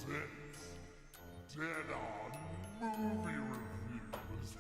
presents Dead On Movie Reviews.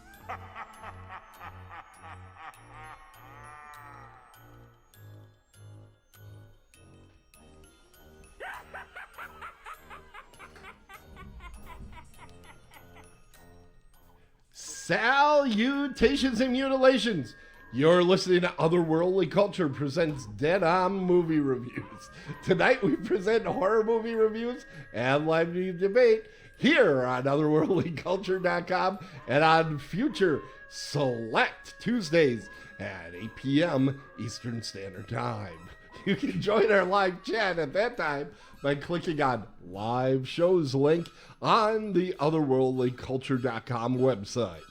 Salutations and mutilations. You're listening to Otherworldly Culture presents Dead On Movie Reviews. Tonight we present horror movie reviews and live debate here on otherworldlyculture.com and on future select Tuesdays at 8 p.m. Eastern Standard Time. You can join our live chat at that time by clicking on live shows link on the otherworldlyculture.com website.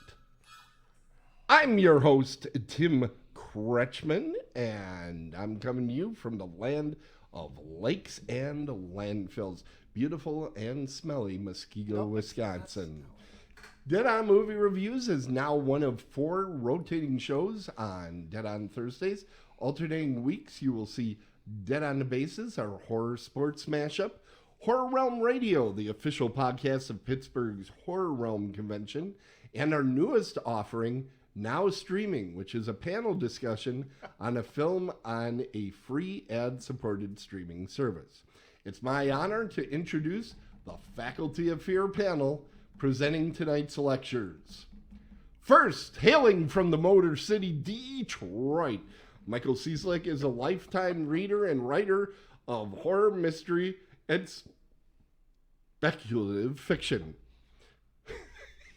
I'm your host, Tim Kretschmann, and I'm coming to you from the land of lakes and landfills, beautiful and smelly Muskego, Wisconsin. Dead On Movie Reviews is now one of 4 rotating shows on Dead On Thursdays. Alternating weeks, you will see Dead On the Bases, our horror sports mashup, Horror Realm Radio, the official podcast of Pittsburgh's Horror Realm Convention, and our newest offering, Now Streaming, which is a panel discussion on a film on a free ad-supported streaming service. It's my honor to introduce the Faculty of Fear panel presenting tonight's lectures. First, hailing from the Motor City, Detroit, Michael Cieslak is a lifetime reader and writer of horror, mystery, and speculative fiction.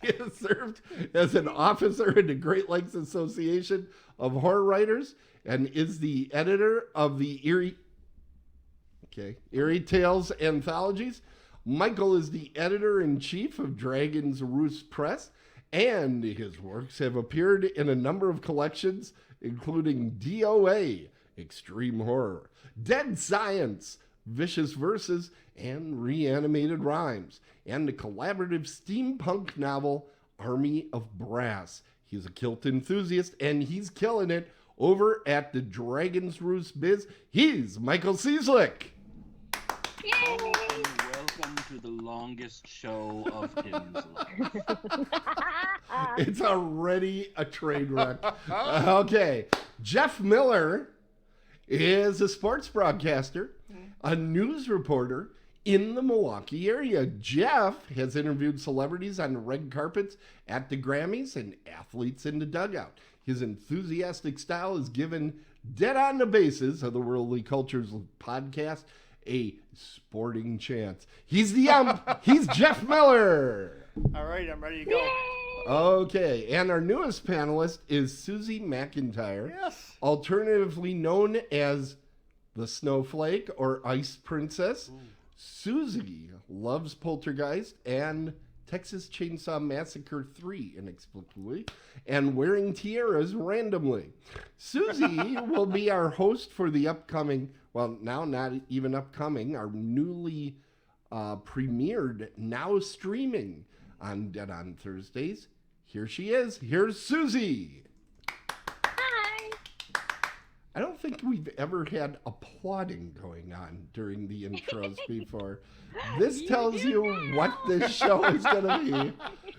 He has served as an officer in the Great Lakes Association of Horror Writers and is the editor of the Eerie Tales anthologies. Michael is the editor-in-chief of Dragon's Roost Press, and his works have appeared in a number of collections, including DOA, Extreme Horror, Dead Science, Vicious Verses, and Reanimated Rhymes, and the collaborative steampunk novel Army of Brass. He's a kilt enthusiast, and he's killing it over at the Dragon's Roost Biz. He's Michael Cieslak. Yay! Welcome to the longest show of Tim's life. It's already a train wreck. Okay, Jeff Miller is a sports broadcaster, a news reporter in the Milwaukee area. Jeff has interviewed celebrities on the red carpets at the Grammys and athletes in the dugout. His enthusiastic style has given Dead On the Bases of the Worldly Cultures podcast a sporting chance. He's the he's Jeff Miller. All right, I'm ready to go. Okay, and our newest panelist is Suzy MacIntyre, Yes. alternatively known as the Snowflake or Ice Princess. Ooh. Suzy loves Poltergeist and Texas Chainsaw Massacre 3 inexplicably, and wearing tiaras randomly. Suzy will be our host for the upcoming, well, now not even upcoming, our newly premiered Now Streaming on Dead On Thursdays. Here she is. Here's Suzy. Hi. I don't think we've ever had applauding going on during the intros before. This tells you what this show is going to be.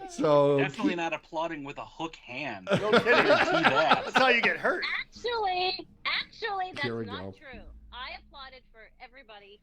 So Definitely not applauding with a hook hand. No kidding. that. That's how you get hurt. Actually, that's Here we not go. true. I applauded for everybody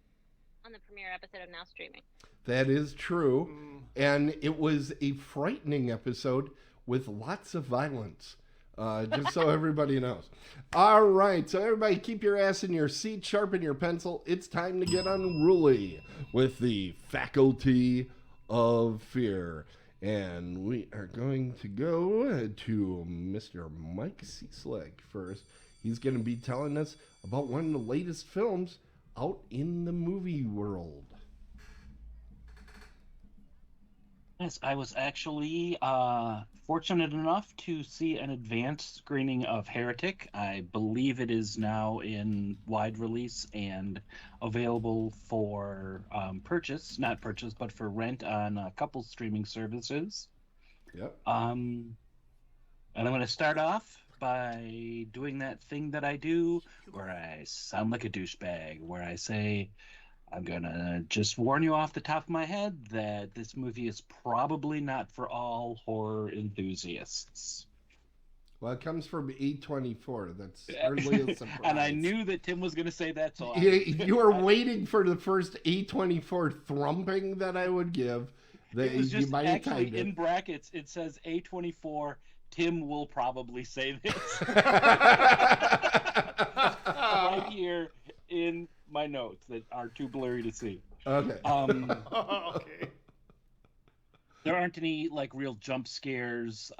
on the premiere episode of Now Streaming. That is true. And it was a frightening episode with lots of violence. Just so everybody knows. All right, so everybody keep your ass in your seat, sharpen your pencil. It's time to get unruly with the Faculty of Fear. And we are going to go to Mr. Mike Cieslak first. He's going to be telling us about one of the latest films out in the movie world. Yes, I was actually fortunate enough to see an advanced screening of Heretic. I believe it is now in wide release and available for not purchase, but for rent on a couple streaming services. Yep. And I'm going to start off by doing that thing that I do where I sound like a douchebag, where I say, I'm gonna just warn you off the top of my head that this movie is probably not for all horror enthusiasts. Well, it comes from A24. That's hardly a surprise. And I knew that Tim was gonna say that, so you were waiting for the first A24 thrumping that I would give. It was just actually in brackets. It says A24. Tim will probably say this right here in my notes that are too blurry to see. Okay. Okay. There aren't any like real jump scares.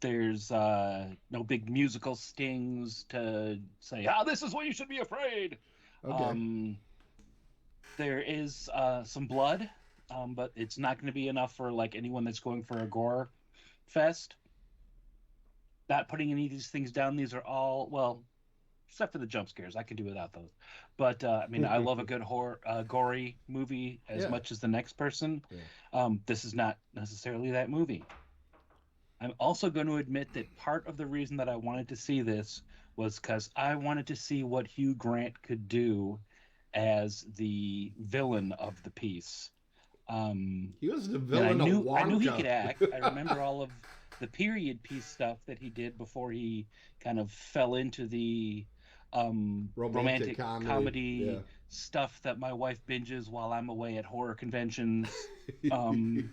There's no big musical stings to say, this is what you should be afraid. Okay. There is some blood, but it's not going to be enough for like anyone that's going for a gore fest. Not putting any of these things down. These are all, well, except for the jump scares. I could do without those. But, I mean, I love a good horror, gory movie as much as the next person. Yeah. This is not necessarily that movie. I'm also going to admit that part of the reason that I wanted to see this was because I wanted to see what Hugh Grant could do as the villain of the piece. He was the villain of Wonka. I knew he could act. I remember all of the period piece stuff that he did before he kind of fell into the romantic comedy stuff that my wife binges while I'm away at horror conventions,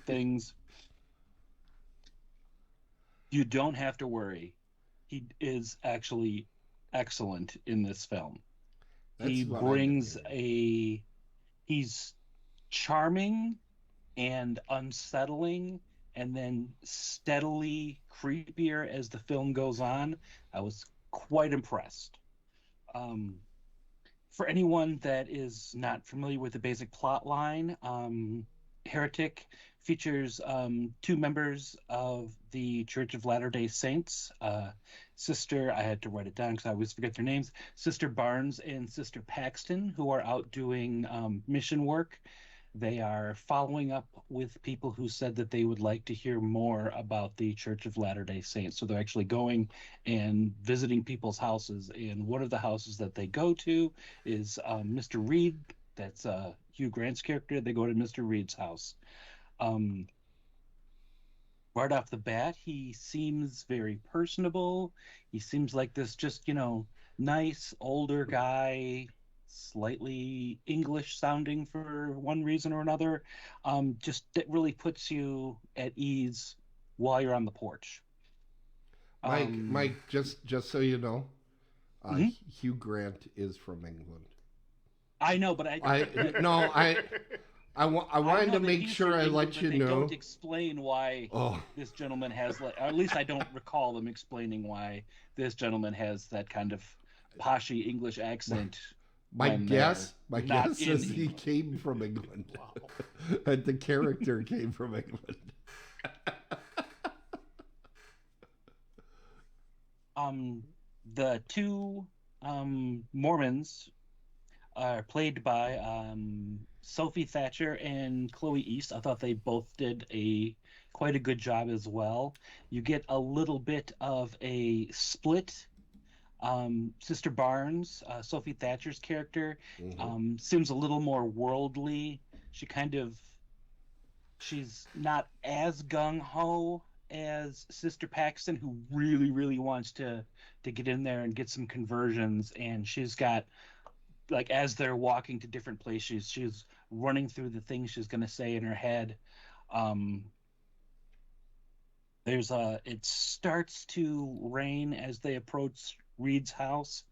things. You don't have he is actually excellent in this film. He brings he's charming and unsettling, and then steadily creepier as the film goes on. I was quite impressed. For anyone that is not familiar with the basic plot line, Heretic features two members of the Church of Latter-day Saints. Sister, I had to write it down because I always forget their names, Sister Barnes and Sister Paxton, who are out doing mission work. They are following up with people who said that they would like to hear more about the Church of Latter-day Saints. So they're actually going and visiting people's houses. And one of the houses that they go to is Mr. Reed. That's Hugh Grant's character. They go to Mr. Reed's house. Right off the bat, he seems very personable. He seems like this just, nice older guy, slightly English sounding for one reason or another. Just that really puts you at ease while you're on the porch. Mike, just so you know, Hugh Grant is from England. I know, but I wanted to make sure I let you know. They don't explain why this gentleman has, or at least I don't recall them explaining why this gentleman has that kind of poshy English accent. My guess is he came from England. Wow. The character came from England. The two Mormons are played by Sophie Thatcher and Chloe East. I thought they both did quite a good job as well. You get a little bit of a split. Sister Barnes, Sophie Thatcher's character, seems a little more worldly. She's not as gung-ho as Sister Paxton, who really, really wants to get in there and get some conversions. And she's got, like, as they're walking to different places, she's running through the things she's going to say in her head. It starts to rain as they approach Reed's house.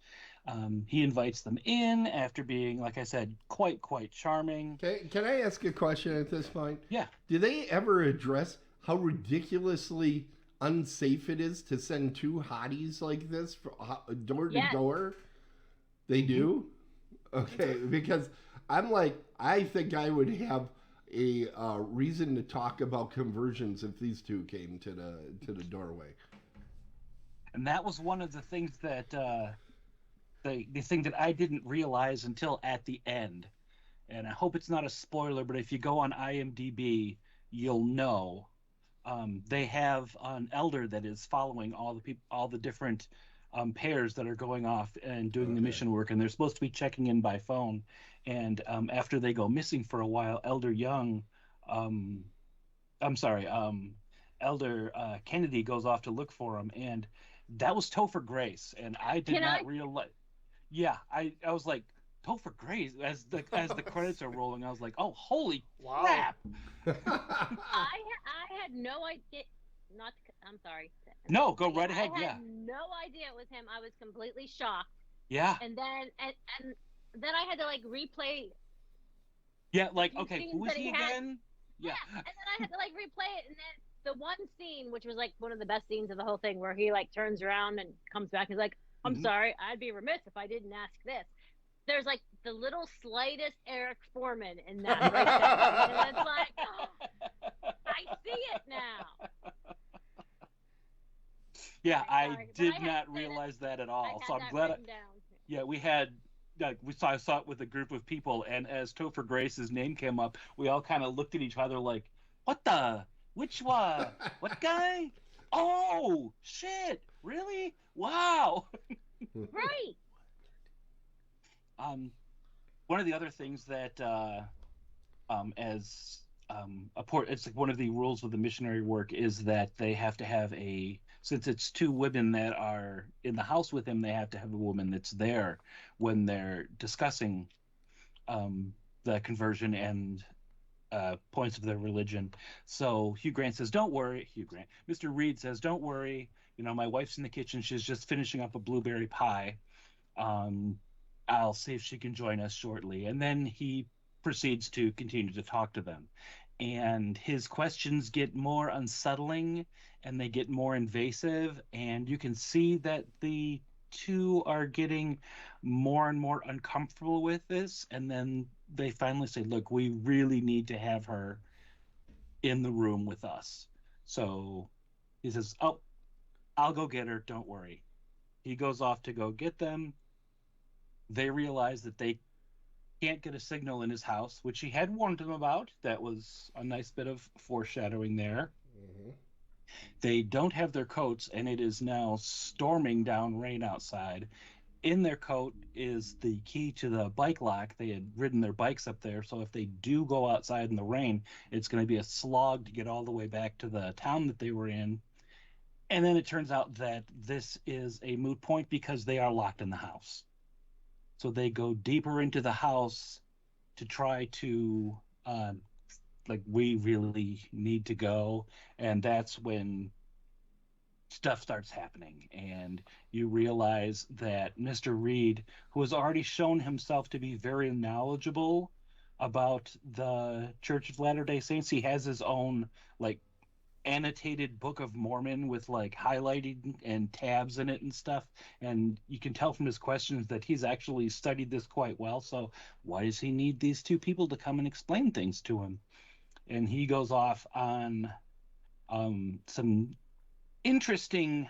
He invites them in after being, like I said, quite charming. Can I ask a question at this point? Yeah. Do they ever address how ridiculously unsafe it is to send two hotties like this door to door? They do? Okay, because I'm like, I think I would have a reason to talk about conversions if these two came to the doorway. And that was one of the things that the thing that I didn't realize until at the end. And I hope it's not a spoiler, but if you go on IMDb, you'll know. They have an elder that is following all the different pairs that are going off and doing the mission work, and they're supposed to be checking in by phone. And after they go missing for a while, Elder Kennedy goes off to look for them, and that was Topher Grace, and I did not realize. Yeah, I was like, Topher Grace, as the credits are rolling, I was like, oh, holy crap! I had no idea. I'm sorry. No, go right ahead. I had no idea it was him. I was completely shocked. Yeah. And then I had to like replay. Yeah, like, okay, who is he again? Yeah. And then I had to like replay it, and then the one scene, which was like one of the best scenes of the whole thing, where he like turns around and comes back and is like, I'm sorry, I'd be remiss if I didn't ask this. There's like the little slightest Eric Foreman in that right there. And it's like, oh, I see it now. Yeah, I did not realize that at all. So I'm glad. Yeah, we had. I saw it with a group of people, and as Topher Grace's name came up, we all kind of looked at each other like, "What the? Which one? What guy? Oh, shit! Really? Wow!" Right. One of the other things that, it's like one of the rules of the missionary work is that they have to have since it's two women that are in the house with him, they have to have a woman that's there when they're discussing the conversion and points of their religion. So Hugh Grant says, "Don't worry." Mr. Reed says, "Don't worry. My wife's in the kitchen. She's just finishing up a blueberry pie. I'll see if she can join us shortly." And then he proceeds to continue to talk to them. And his questions get more unsettling and they get more invasive. And you can see that the two are getting more and more uncomfortable with this. And then they finally say, "Look, we really need to have her in the room with us." So he says, "Oh, I'll go get her. Don't worry." He goes off to go get them. They realize that they can't get a signal in his house, which he had warned them about. That was a nice bit of foreshadowing there. Mm-hmm. They don't have their coats, and it is now storming down rain outside. In their coat is the key to the bike lock. They had ridden their bikes up there, so if they do go outside in the rain, it's going to be a slog to get all the way back to the town that they were in. And then it turns out that this is a moot point because they are locked in the house. So they go deeper into the house to try to, we really need to go. And that's when stuff starts happening. And you realize that Mr. Reed, who has already shown himself to be very knowledgeable about the Church of Latter-day Saints, he has his own, annotated Book of Mormon with highlighting and tabs in it and stuff, and you can tell from his questions that he's actually studied this quite well. So why does he need these two people to come and explain things to him? And he goes off on some interesting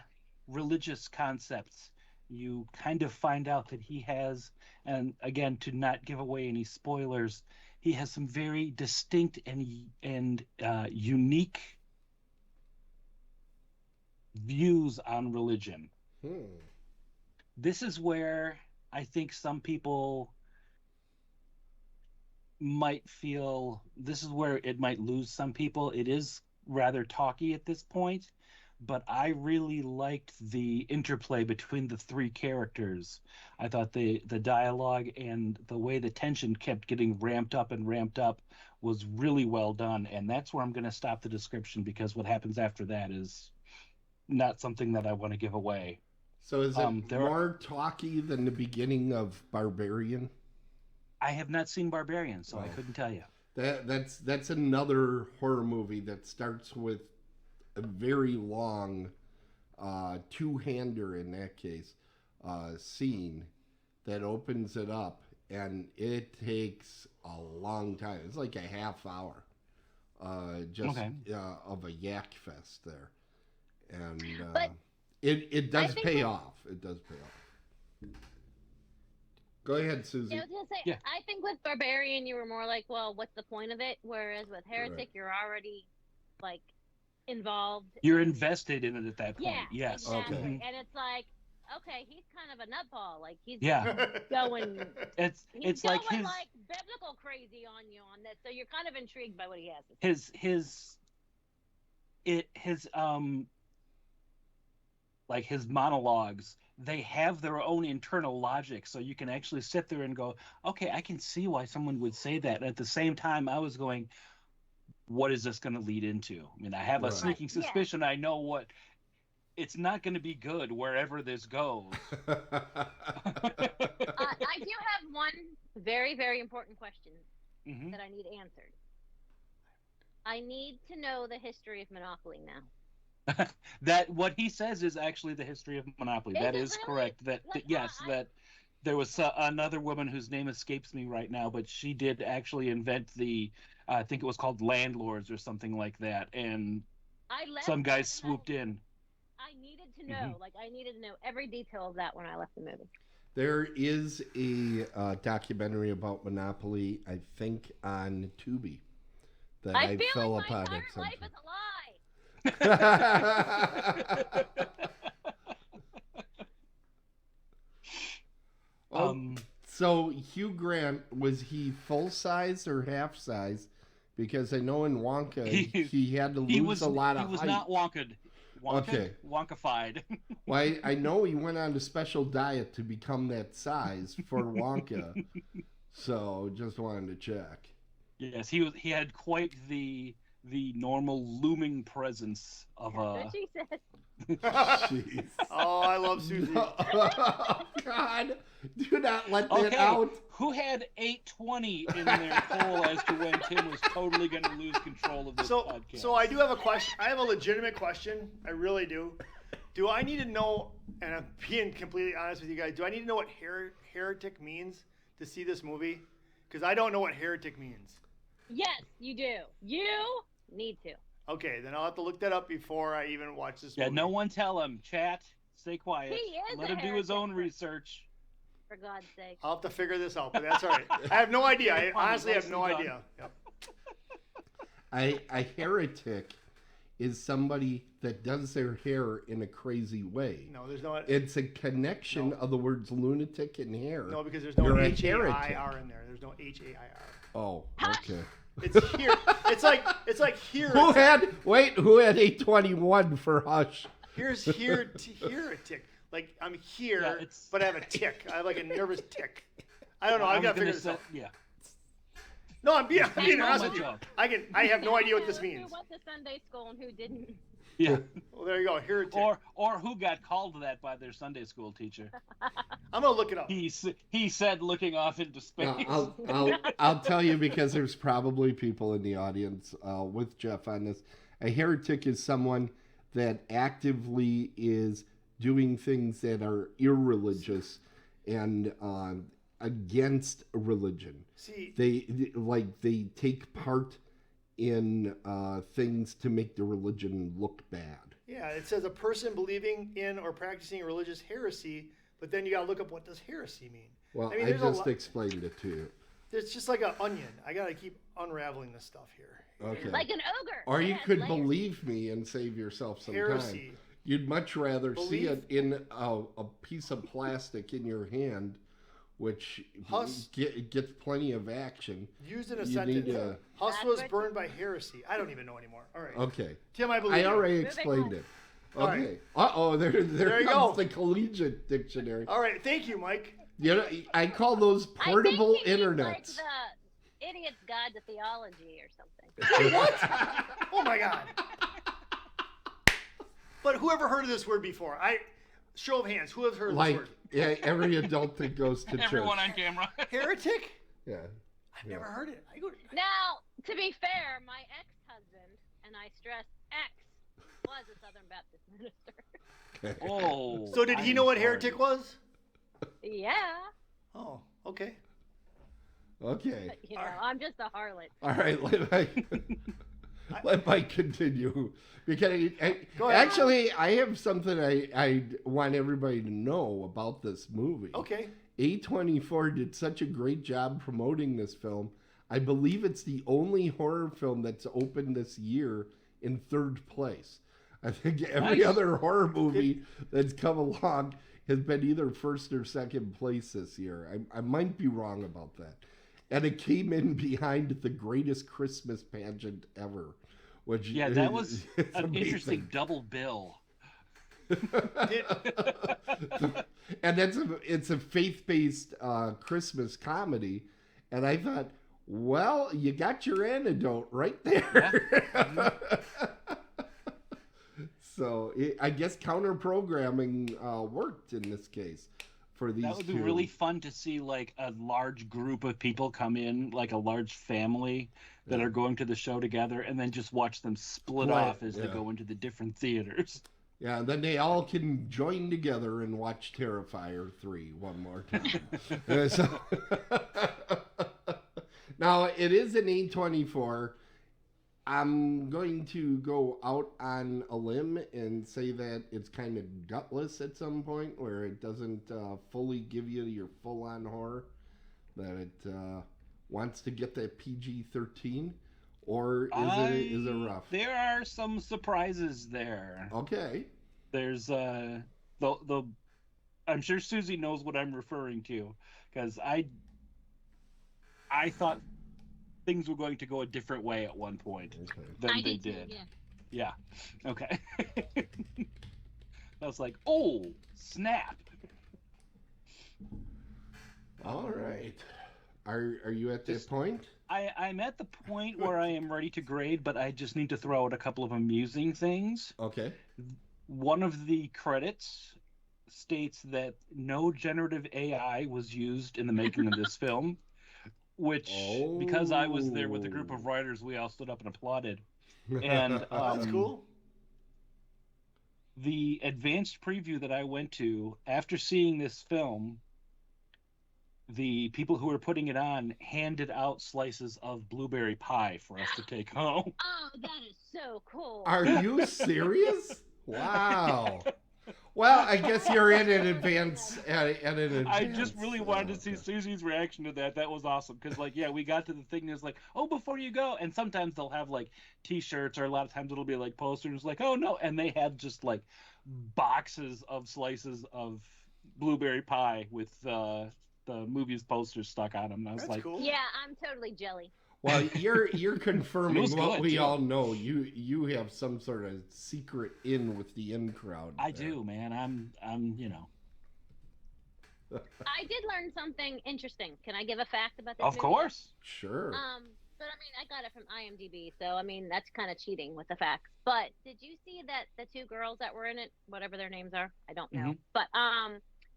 religious concepts. You kind of find out that he has, and again, to not give away any spoilers, he has some very distinct and unique views on religion. This is where I think some people might feel, this is where it might lose some people. It is rather talky at this point, but I really liked the interplay between the three characters. I thought the dialogue and the way the tension kept getting ramped up was really well done, and that's where I'm going to stop the description, because what happens after that is not something that I want to give away. So is it more talky than the beginning of Barbarian? I have not seen Barbarian, so I couldn't tell you. That's another horror movie that starts with a very long two-hander, in that case, scene that opens it up, and it takes a long time. It's like a half hour of a yak fest there. And it does pay off. It does pay off. Go ahead, Suzy. Yeah, I was gonna say, I think with Barbarian, you were more like, well, what's the point of it? Whereas with Heretic, you're already involved. You're invested in it at that point. Yeah, yes. Exactly. Okay. And it's like, okay, he's kind of a nutball. Like he's Yeah. going, It's he's like going his like biblical crazy on you on this. So you're kind of intrigued by what he has to say. his like his monologues, they have their own internal logic, so you can actually sit there and go, okay, I can see why someone would say that. And at the same time, I was going, what is this going to lead into? I mean, I have a Right. sneaking Yeah. suspicion. I know what it's not going to be good wherever this goes. I do have one very, very important question Mhm. that I need answered. I need to know the history of Monopoly now. That what he says is actually the history of Monopoly. Is That it is really? correct. That Like, yes, that there was another woman whose name escapes me right now, but she did actually invent the, I think it was called landlords or something like that, and I left some guys that and swooped in. I needed to know. Like I needed to know every detail of that when I left the movie. There is a documentary about Monopoly, I think, on Tubi that I feel fell like my upon entire at some life is a lie. So Hugh Grant, was he full size or half size? Because I know in Wonka he had to lose a lot of height. He was not wonked. Okay. Wonkified. Well, I know he went on a special diet to become that size for Wonka. So just wanted to check. Yes, he had quite the normal looming presence of That's a. what she said. Jeez. Oh, I love Suzy. Oh, God. Do not let that Okay, out. who had 820 in their poll as to when Tim was totally going to lose control of this podcast? So I do have a question. I have a legitimate question. I really do. Do I need to know, and I'm being completely honest with you guys, do I need to know what heretic means to see this movie? Because I don't know what heretic means. Yes, you do. You need to. Okay, then I'll have to look that up before I even watch this Yeah, movie. no one tell him. Chat. Stay quiet. He is Let a him do his heretic. own research. For God's sake. I'll have to figure this out, but that's all right. I have no idea. I Funny, honestly have no nicely idea. Yep. A heretic is somebody that does their hair in a crazy way. No, there's no. It's a connection No. of the words lunatic and hair. No, because there's no You're a H-A-I-R in there. There's no H-A-I-R. Oh, Hush. okay. It's here. It's like here. Who had 821 for Hush? Here's heretic. Like I'm here, Yeah, it's- but I have a tick. I have like a nervous tick. I don't know. I've I'm got to gonna figure this out. Yeah. No, I'm being That's honest my with you. job. I have no idea what this Who means. went to Sunday school and who didn't? Yeah. Well, there you go. Heretic. Or who got called that by their Sunday school teacher? I'm gonna look it up. He said, looking off into space. I'll tell you, because there's probably people in the audience with Jeff on this. A heretic is someone that actively is doing things that are irreligious and against religion. See, They take part in things to make the religion look bad. yeah, it says a person believing in or practicing a religious heresy, but then you gotta look up what does heresy mean. Well, I mean, I there's a just lot- explained it to you. It's just like an onion. I gotta keep unraveling this stuff here. Okay. Like an ogre. Or It you has could layers. believe me and save yourself some time. Heresy. You'd much rather see Believe- it in a piece of plastic in your hand, which gets plenty of action. Used in a You sentence. need to- Huss That's was what- burned by heresy. I don't even know anymore. All right. Okay. Tim, I believe I you. already Moving explained on. it. All Okay. right. Uh-oh, there you comes go. the collegiate dictionary. All right. Thank you, Mike. You know, I call those portable I think he means, internets. like the Idiot's Guide to Theology or something. What? Oh my God. But whoever heard of this word before? Show of hands. Who has heard of this Like word? every adult that goes to church. Everyone on camera. Heretic? Yeah. I've never heard it. Now, to be fair, my ex-husband, and I stress ex, was a Southern Baptist minister. Oh. So did he know what heretic was? Yeah. Oh, okay. Okay. You know, I'm just a harlot. All right, let Mike continue. Because Go ahead. actually, I have something I want everybody to know about this movie. Okay. A24 did such a great job promoting this film. I believe it's the only horror film that's opened this year in third place. I think every Nice. other horror movie that's come along has been either first or second place this year. I might be wrong about that. And it came in behind the greatest Christmas pageant ever. Which that was an amazing. interesting double bill. And it's a faith-based Christmas comedy. And I thought, well, you got your antidote right there. Yeah. So I guess counter-programming worked in this case for these That would be two. really fun to see, like, a large group of people come in, like a large family that are going to the show together, and then just watch them split off as they go into the different theaters. Yeah, and then they all can join together and watch Terrifier 3 one more time. Now, it is an A24. I'm going to go out on a limb and say that it's kind of gutless at some point, where it doesn't fully give you your full-on horror, that it wants to get that PG-13, or is it rough? There are some surprises there. Okay. There's the I'm sure Suzy knows what I'm referring to, because I thought things were going to go a different way at one point than I they did. did. Too, Yeah. Okay. I was like, oh, snap. All right. Are you at that point? I'm at the point where I am ready to grade, but I just need to throw out a couple of amusing things. Okay. One of the credits states that no generative AI was used in the making of this film, which, because I was there with a group of writers, we all stood up and applauded. And That's cool. The advanced preview that I went to, after seeing this film, the people who were putting it on handed out slices of blueberry pie for us to take home. Oh, that is so cool. Are you serious? Wow. Well, I guess you're in an advance. I just really wanted to see Suzy's reaction to that. That was awesome. Because, like, yeah, we got to the thing and it's like, oh, before you go. And sometimes they'll have, like, T-shirts, or a lot of times it'll be, like, posters. Like, oh, no. And they had just, like, boxes of slices of blueberry pie with the movie's posters stuck on them. And I was That's like, cool. Yeah, I'm totally jelly. Well, you're confirming It was what good, we too. all know. You have some sort of secret in with the in crowd. I do, man. I'm you know. I did learn something interesting. Can I give a fact about this Of movie? course. Sure. But I mean, I got it from IMDb, so I mean, that's kind of cheating with the facts. But did you see that the two girls that were in it, whatever their names are, I don't know, but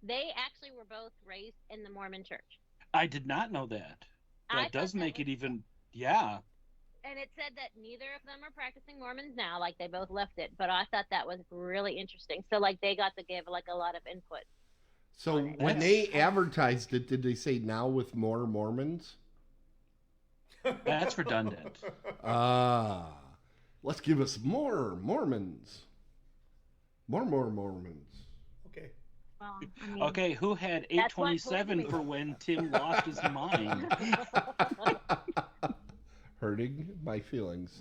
they actually were both raised in the Mormon church. I did not know that. I That does thought that make it was- even, yeah. And it said that neither of them are practicing Mormons now, like they both left it. But I thought that was really interesting. So like they got to give like a lot of input. So when they advertised it, did they say now with more Mormons? That's redundant. Let's give us more Mormons. More Mormons. Okay. Well, I mean, Okay, who had That's what 827 polygamy for is. when Tim lost his mind? Hurting my feelings.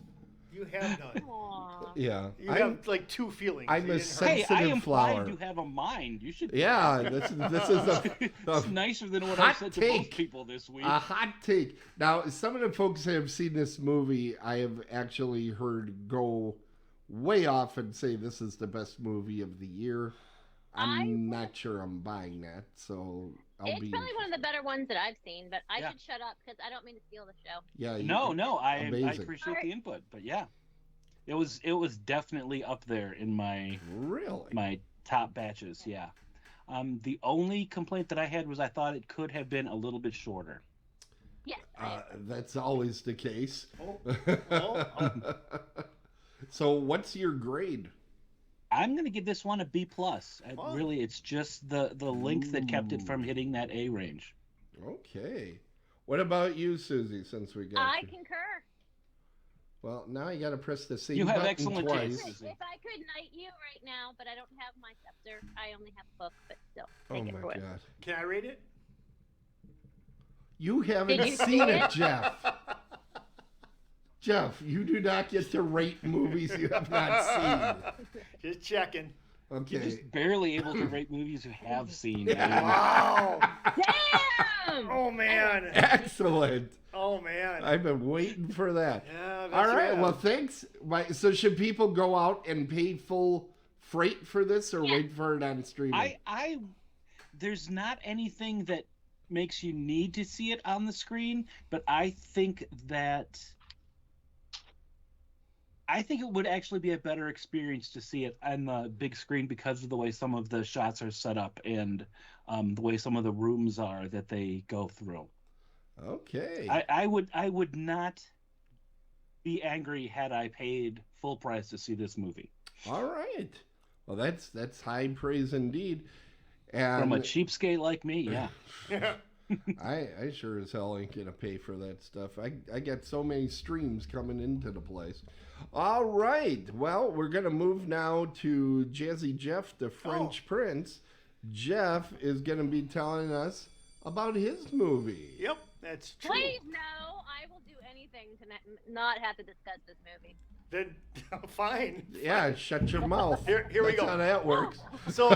You have none. Aw. Yeah. You have like two feelings. I'm You a didn't sen- hurt- Hey, I Sensitive implied flower. you have a mind. You should. Yeah, this is It's nicer than what hot I said to take. most people this week. a hot take. Now, some of the folks that have seen this movie, I have actually heard go way off and say this is the best movie of the year. I'm not sure I'm buying that, so I'll It's be. probably one of the better ones that I've seen, but I Yeah. should shut up because I don't mean to steal the show. Yeah. No, I Amazing. appreciate the input, but yeah, it was definitely up there in Really? my top batches. Yeah. The only complaint that I had was I thought it could have been a little bit shorter. Yes. That's always the case. Oh. So, what's your grade? I'm gonna give this one a B plus. Oh. Really, it's just the length that kept it from hitting that A range. Okay. What about you, Suzy? Since we got I you. concur. Well, now you got to press the same You have button excellent twice. taste. If I could knight you right now, but I don't have my scepter. I only have a book, but still, Oh take it my for it. God! Can I rate it? You haven't Did you seen see it, it? Jeff. Jeff, you do not get to rate movies you have not seen. Just checking. You're Okay. just barely able to rate movies you have seen. Wow. Damn! Oh man. Excellent. Oh man. I've been waiting for that. Yeah, All right. yeah. Well, thanks. So should people go out and pay full freight for this, or wait for it on streaming? There's not anything that makes you need to see it on the screen, but I think it would actually be a better experience to see it on the big screen because of the way some of the shots are set up and the way some of the rooms are that they go through. Okay. I would not be angry had I paid full price to see this movie. All right. Well, that's high praise indeed. And From a cheapskate like me, yeah. I sure as hell ain't gonna pay for that stuff. I got so many streams coming into the place. All right. Well, we're gonna move now to Jazzy Jeff, the French Prince. Jeff is gonna be telling us about his movie. Yep, that's true. Please, no. I will do anything to not have to discuss this movie. Then fine. Yeah, shut your mouth. Here we That's go. how that works. So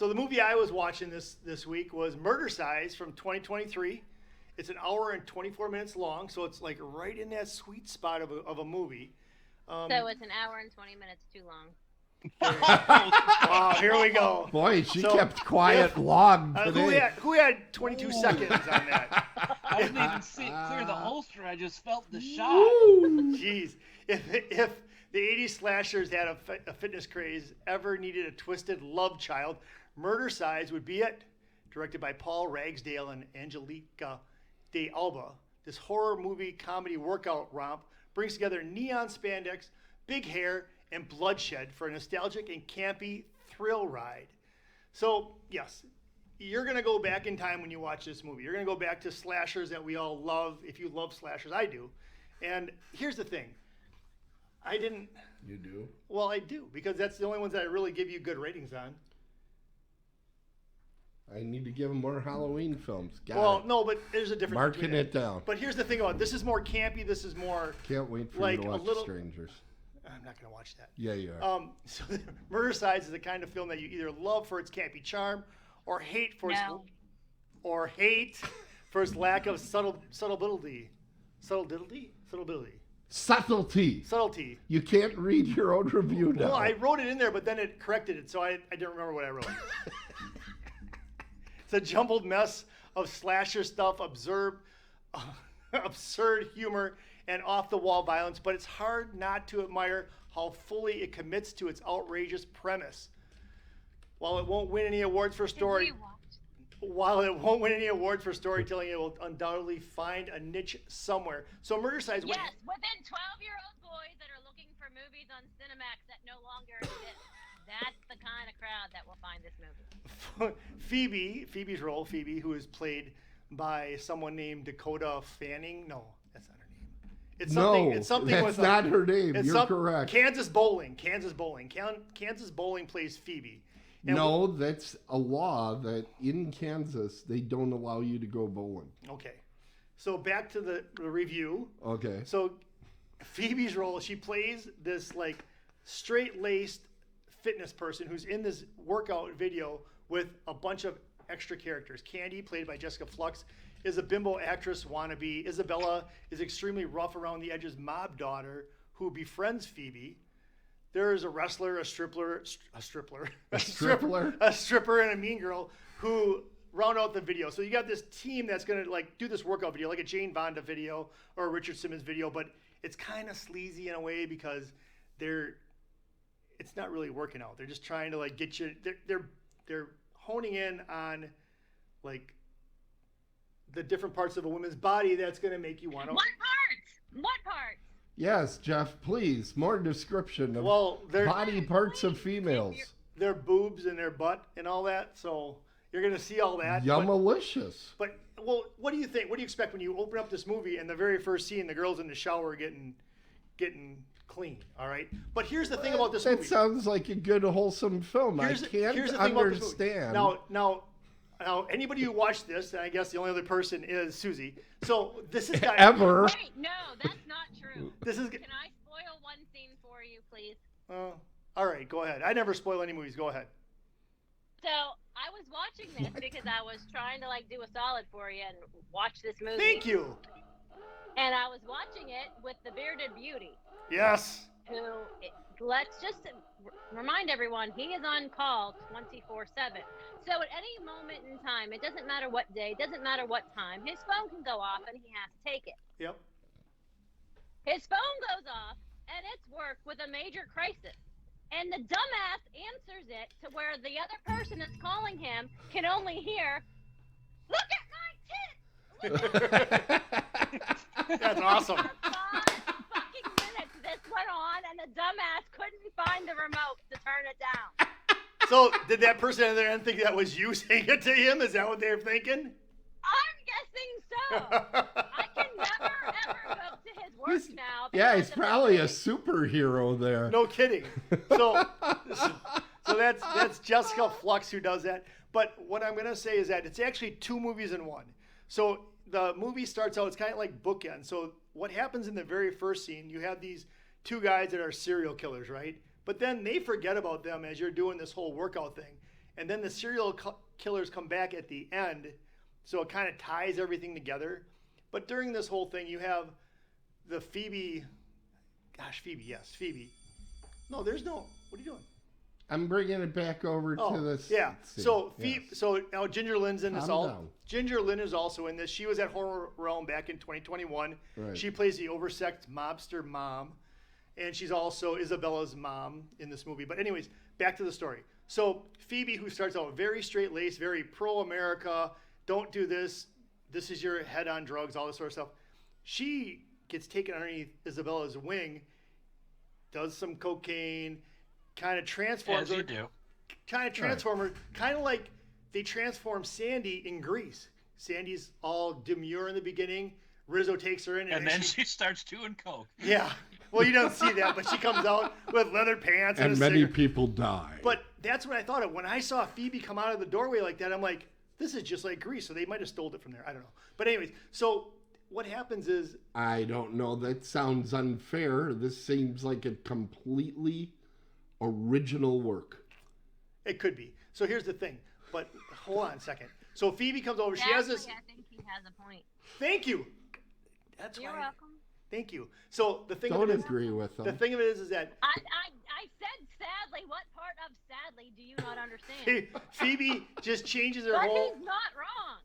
the movie I was watching this week was Murdercise from 2023. It's an hour and 24 minutes long, so it's like right in that sweet spot of a movie. So it's an hour and 20 minutes too long. Wow, here we go. Boy, she So, kept quiet long today. Who had 22 seconds on that? I didn't even clear the holster. I just felt the shot. Jeez, if the 80s slashers had a fitness craze ever needed a twisted love child, Murdercise would be it. Directed by Paul Ragsdale and Angelica de Alba, this horror movie comedy workout romp brings together neon spandex, big hair, and bloodshed for a nostalgic and campy thrill ride. So, yes, you're going to go back in time when you watch this movie. You're going to go back to slashers that we all love. If you love slashers, I do. And here's the thing. I didn't... You do? Well, I do, because that's the only ones that I really give you good ratings on. I need to give him more Halloween films. Well, no, but there's a difference. Marking it down. But here's the thing about it. This is more campy. This is more... Can't wait for like you to a watch little- Strangers. I'm not going to watch that. Yeah, you are. So Murdercise is the kind of film that you either love for its campy charm or hate for its lack of subtlety. Subtlety. You can't read your own review now. Well, I wrote it in there, but then it corrected it, so I didn't remember what I wrote. It's a jumbled mess of slasher stuff, absurd humor, and off-the-wall violence, but it's hard not to admire how fully it commits to its outrageous premise. While it won't win any awards for storytelling, it will undoubtedly find a niche somewhere. So Murdercise... Yes, within 12-year-old boys that are looking for movies on Cinemax that no longer exist. That's the kind of crowd that will find this movie. Phoebe's role, Phoebe, who is played by someone named Dakota Fanning. No, that's not her name. It's something that's with not her name. You're correct. Kansas Bowling. Kansas Bowling plays Phoebe. And no, that's a law that in Kansas they don't allow you to go bowling. Okay. So back to the review. Okay. So Phoebe's role, she plays this like straight-laced fitness person who's in this workout video with a bunch of extra characters. Candy, played by Jessica Flux, is a bimbo actress wannabe. Isabella is extremely rough around the edges mob daughter who befriends Phoebe. There is a wrestler, a stripper, and a mean girl who round out the video. So you got this team that's gonna like do this workout video, like a Jane Fonda video or a Richard Simmons video, but it's kind of sleazy in a way because it's not really working out. They're just trying to like get you. They're honing in on like the different parts of a woman's body that's gonna make you want to. What parts? Yes, Jeff, please. More description of body parts of females. Their boobs and their butt and all that. So you're going to see all that. Yummalicious. But what do you think? What do you expect when you open up this movie and the very first scene, the girl's in the shower getting clean, all right? But here's the thing about this movie. That sounds like a good, wholesome film. Here's I can't the thing understand. About this movie. Now, anybody who watched this, and I guess the only other person is Suzy. So this is Ever. Wait, no, that's not true. This is. Can I spoil one scene for for you, please? All right, go ahead. I never spoil any movies. Go ahead. So I was watching this because I was trying to like do a solid for you and watch this movie. Thank you. And I was watching it with the bearded beauty. Yes. Who, let's just remind everyone, he is on call 24/7. So at any moment in time, it doesn't matter what day, it doesn't matter what time, his phone can go off and he has to take it. Yep. His phone goes off and it's work with a major crisis. And the dumbass answers it to where the other person that's calling him can only hear, "Look at my tits!" That's awesome. For 5 fucking minutes this went on, and the dumbass couldn't find the remote to turn it down. So did that person on the other end think that was you saying it to him? Is that what they're thinking? I'm guessing so. I can never ever go to his work now. Yeah, because he's of probably a the- superhero there. No kidding. So that's Jessica Flux who does that. But what I'm gonna say is that it's actually 2 movies in one. So the movie starts out, it's kind of like bookend. So what happens in the very first scene, you have these 2 guys that are serial killers, right? But then they forget about them as you're doing this whole workout thing. And then the serial killers come back at the end. So it kind of ties everything together. But during this whole thing, you have the Phoebe. No, there's no. What are you doing? I'm bringing it back over to this. Yeah. scene. So Yes. so now Ginger Lynn's in this. Calm down. Ginger Lynn is also in this. She was at Horror Realm back in 2021. Right. She plays the oversexed mobster mom, and she's also Isabella's mom in this movie. But anyways, back to the story. So Phoebe, who starts out very straight-laced, very pro-America, don't do this. This is your head on drugs, all this sort of stuff. She gets taken underneath Isabella's wing, does some cocaine, kind of transforms As you her. do. Kind of transform her, kind of like they transform Sandy in Grease. Sandy's all demure in the beginning. Rizzo takes her in, And then she starts doing coke. yeah. Well, you don't see that, but she comes out with leather pants and And a many cigarette. people die. But that's what I thought of when I saw Phoebe come out of the doorway like that. I'm like, this is just like Grease, so they might have stole it from there. I don't know. But anyways, so what happens is I don't know. That sounds unfair. This seems like a completely original work. it could be. So here's the thing. But hold on a second. So Phoebe comes over. She has this. Actually, I think he has a point. Thank you. That's You're why. welcome. Thank you. So the thing Don't of it is, agree with the them. thing of it is that I said sadly. What part of sadly do you not understand? Phoebe just changes her But whole. he's not wrong.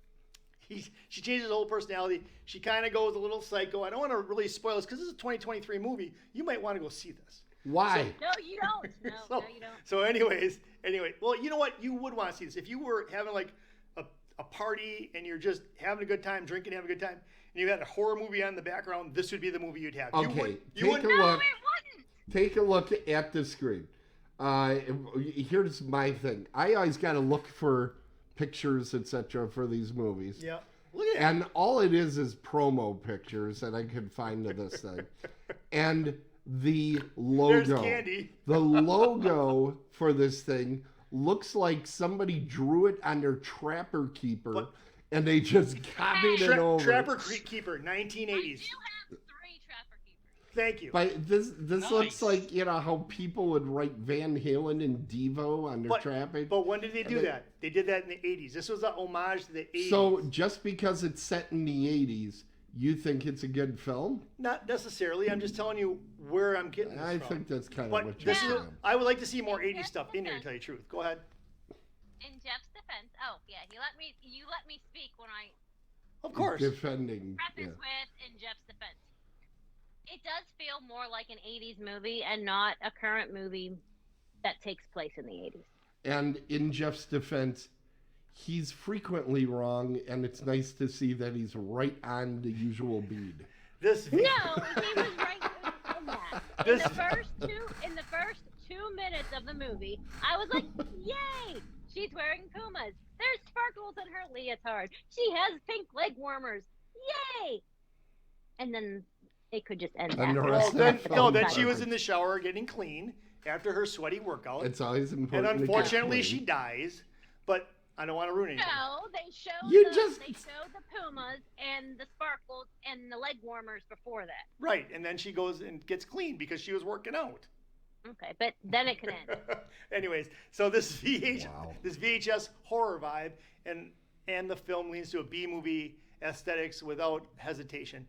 She changes her whole personality. She kind of goes a little psycho. I don't want to really spoil this because this is a 2023 movie. You might want to go see this. Why? No, you don't. No, So, no, you don't. so anyway, well, you know what? You would want to see this if you were having like a party and you're just having a good time, drinking, having a good time, and you had a horror movie on in the background. This would be the movie you'd have. Okay, you take would. a No, look. it wouldn't. Take a look at the screen. Here's my thing. I always got to look for pictures, etc., for these movies. Yeah. Look at that. And all it is promo pictures that I could find to this thing. And the logo. There's Candy. The logo for this thing looks like somebody drew it on their Trapper Keeper But- and they just copied it over. Trapper Keeper, I 1980s. do have 3 Trapper Keepers. Thank you. But this Nice. looks like, how people would write Van Halen and Devo on their But, trapping. but when did they do that? They did that in the 80s. This was a homage to the 80s. So just because it's set in the 80s, you think it's a good film? Not necessarily. I'm just telling you where I'm getting this I from. think that's kind of But what you're this is. saying. I would like to see more 80s stuff in here, to tell you the truth. Go ahead. In Jeff's defense, you let me speak when I Of course. Defending. preface with in Jeff's defense. It does feel more like an 80s movie and not a current movie that takes place in the 80s. And in Jeff's defense, he's frequently wrong, and it's nice to see that he's right on the usual bead. This. No, he was right in that. In This- the first 2 minutes of the movie, I was like, yay! She's wearing Pumas. There's sparkles in her leotard. She has pink leg warmers. Yay! And then it could just end And the that. rest Well, of then, the no, film then is she was perfect. in the shower getting clean after her sweaty workout. It's always important. And to get unfortunately, clean. she dies. But I don't want to ruin anything. No, they showed You the, just- they showed the Pumas and the sparkles and the leg warmers before that. Right. And then she goes and gets clean because she was working out. Okay, but then it can end. Anyways, so this Wow. this VHS horror vibe, and the film leans to a B movie aesthetics without hesitation.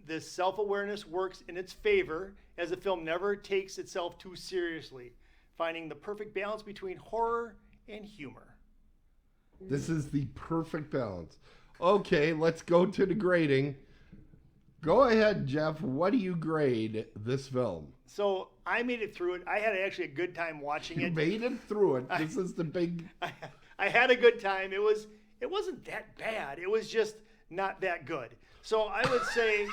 This self-awareness works in its favor as the film never takes itself too seriously, finding the perfect balance between horror and humor. This is the perfect balance. Okay, let's go to the grading. Go ahead, Jeff. What do you grade this film? So I made it through it. I had actually a good time watching You it. made it through it. This is the big. I had a good time. It wasn't that bad. It was just not that good. So I would say,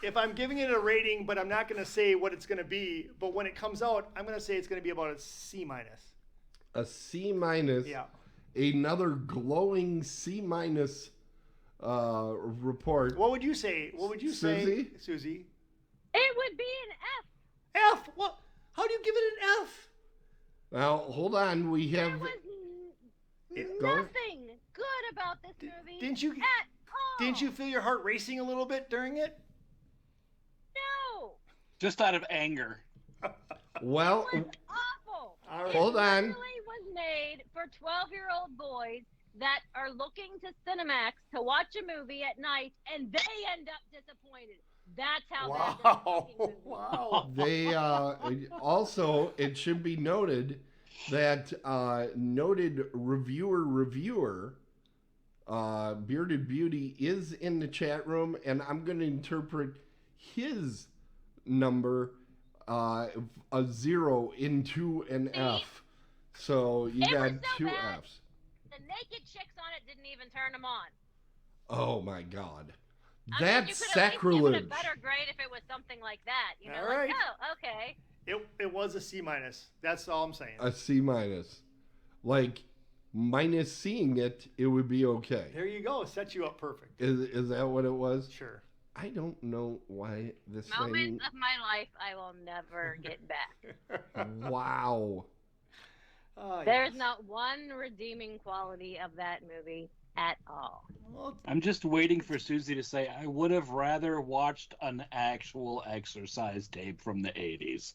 if I'm giving it a rating, but I'm not going to say what it's going to be, but when it comes out, I'm going to say it's going to be about a C minus. A C minus. Yeah. Another glowing C minus report. What would you say? Suzy? Suzy? It would be an F. F. What? How do you give it an F? Now, hold on. We have. There was Go ahead. nothing good about this movie Didn't you? at all. Didn't you feel your heart racing a little bit during it? No. Just out of anger. Well, It was awful. All right. Hold on. It literally was made for 12-year-old boys that are looking to Cinemax to watch a movie at night, and they end up disappointed. That's how bad this fucking movie is. Wow. they also, it should be noted that noted reviewer, Bearded Beauty, is in the chat room, and I'm going to interpret his number a 0 into an F. So you It got was so 2 bad. Fs. The naked chicks on it didn't even turn them on. Oh my God. I mean, That's you could sacrilege. at least give it a better grade if it was something like that. You know, All like, right. oh, okay. It was a C minus. That's all I'm saying. A C minus. Like, minus seeing it, it would be okay. There you go. Set you up perfect. Is that what it was? Sure. I don't know why this Moments thing. of my life I will never get back. Wow. Oh, There's yes. not one redeeming quality of that movie at all. Well, I'm just waiting for Suzy to say, I would have rather watched an actual exercise tape from the 80s.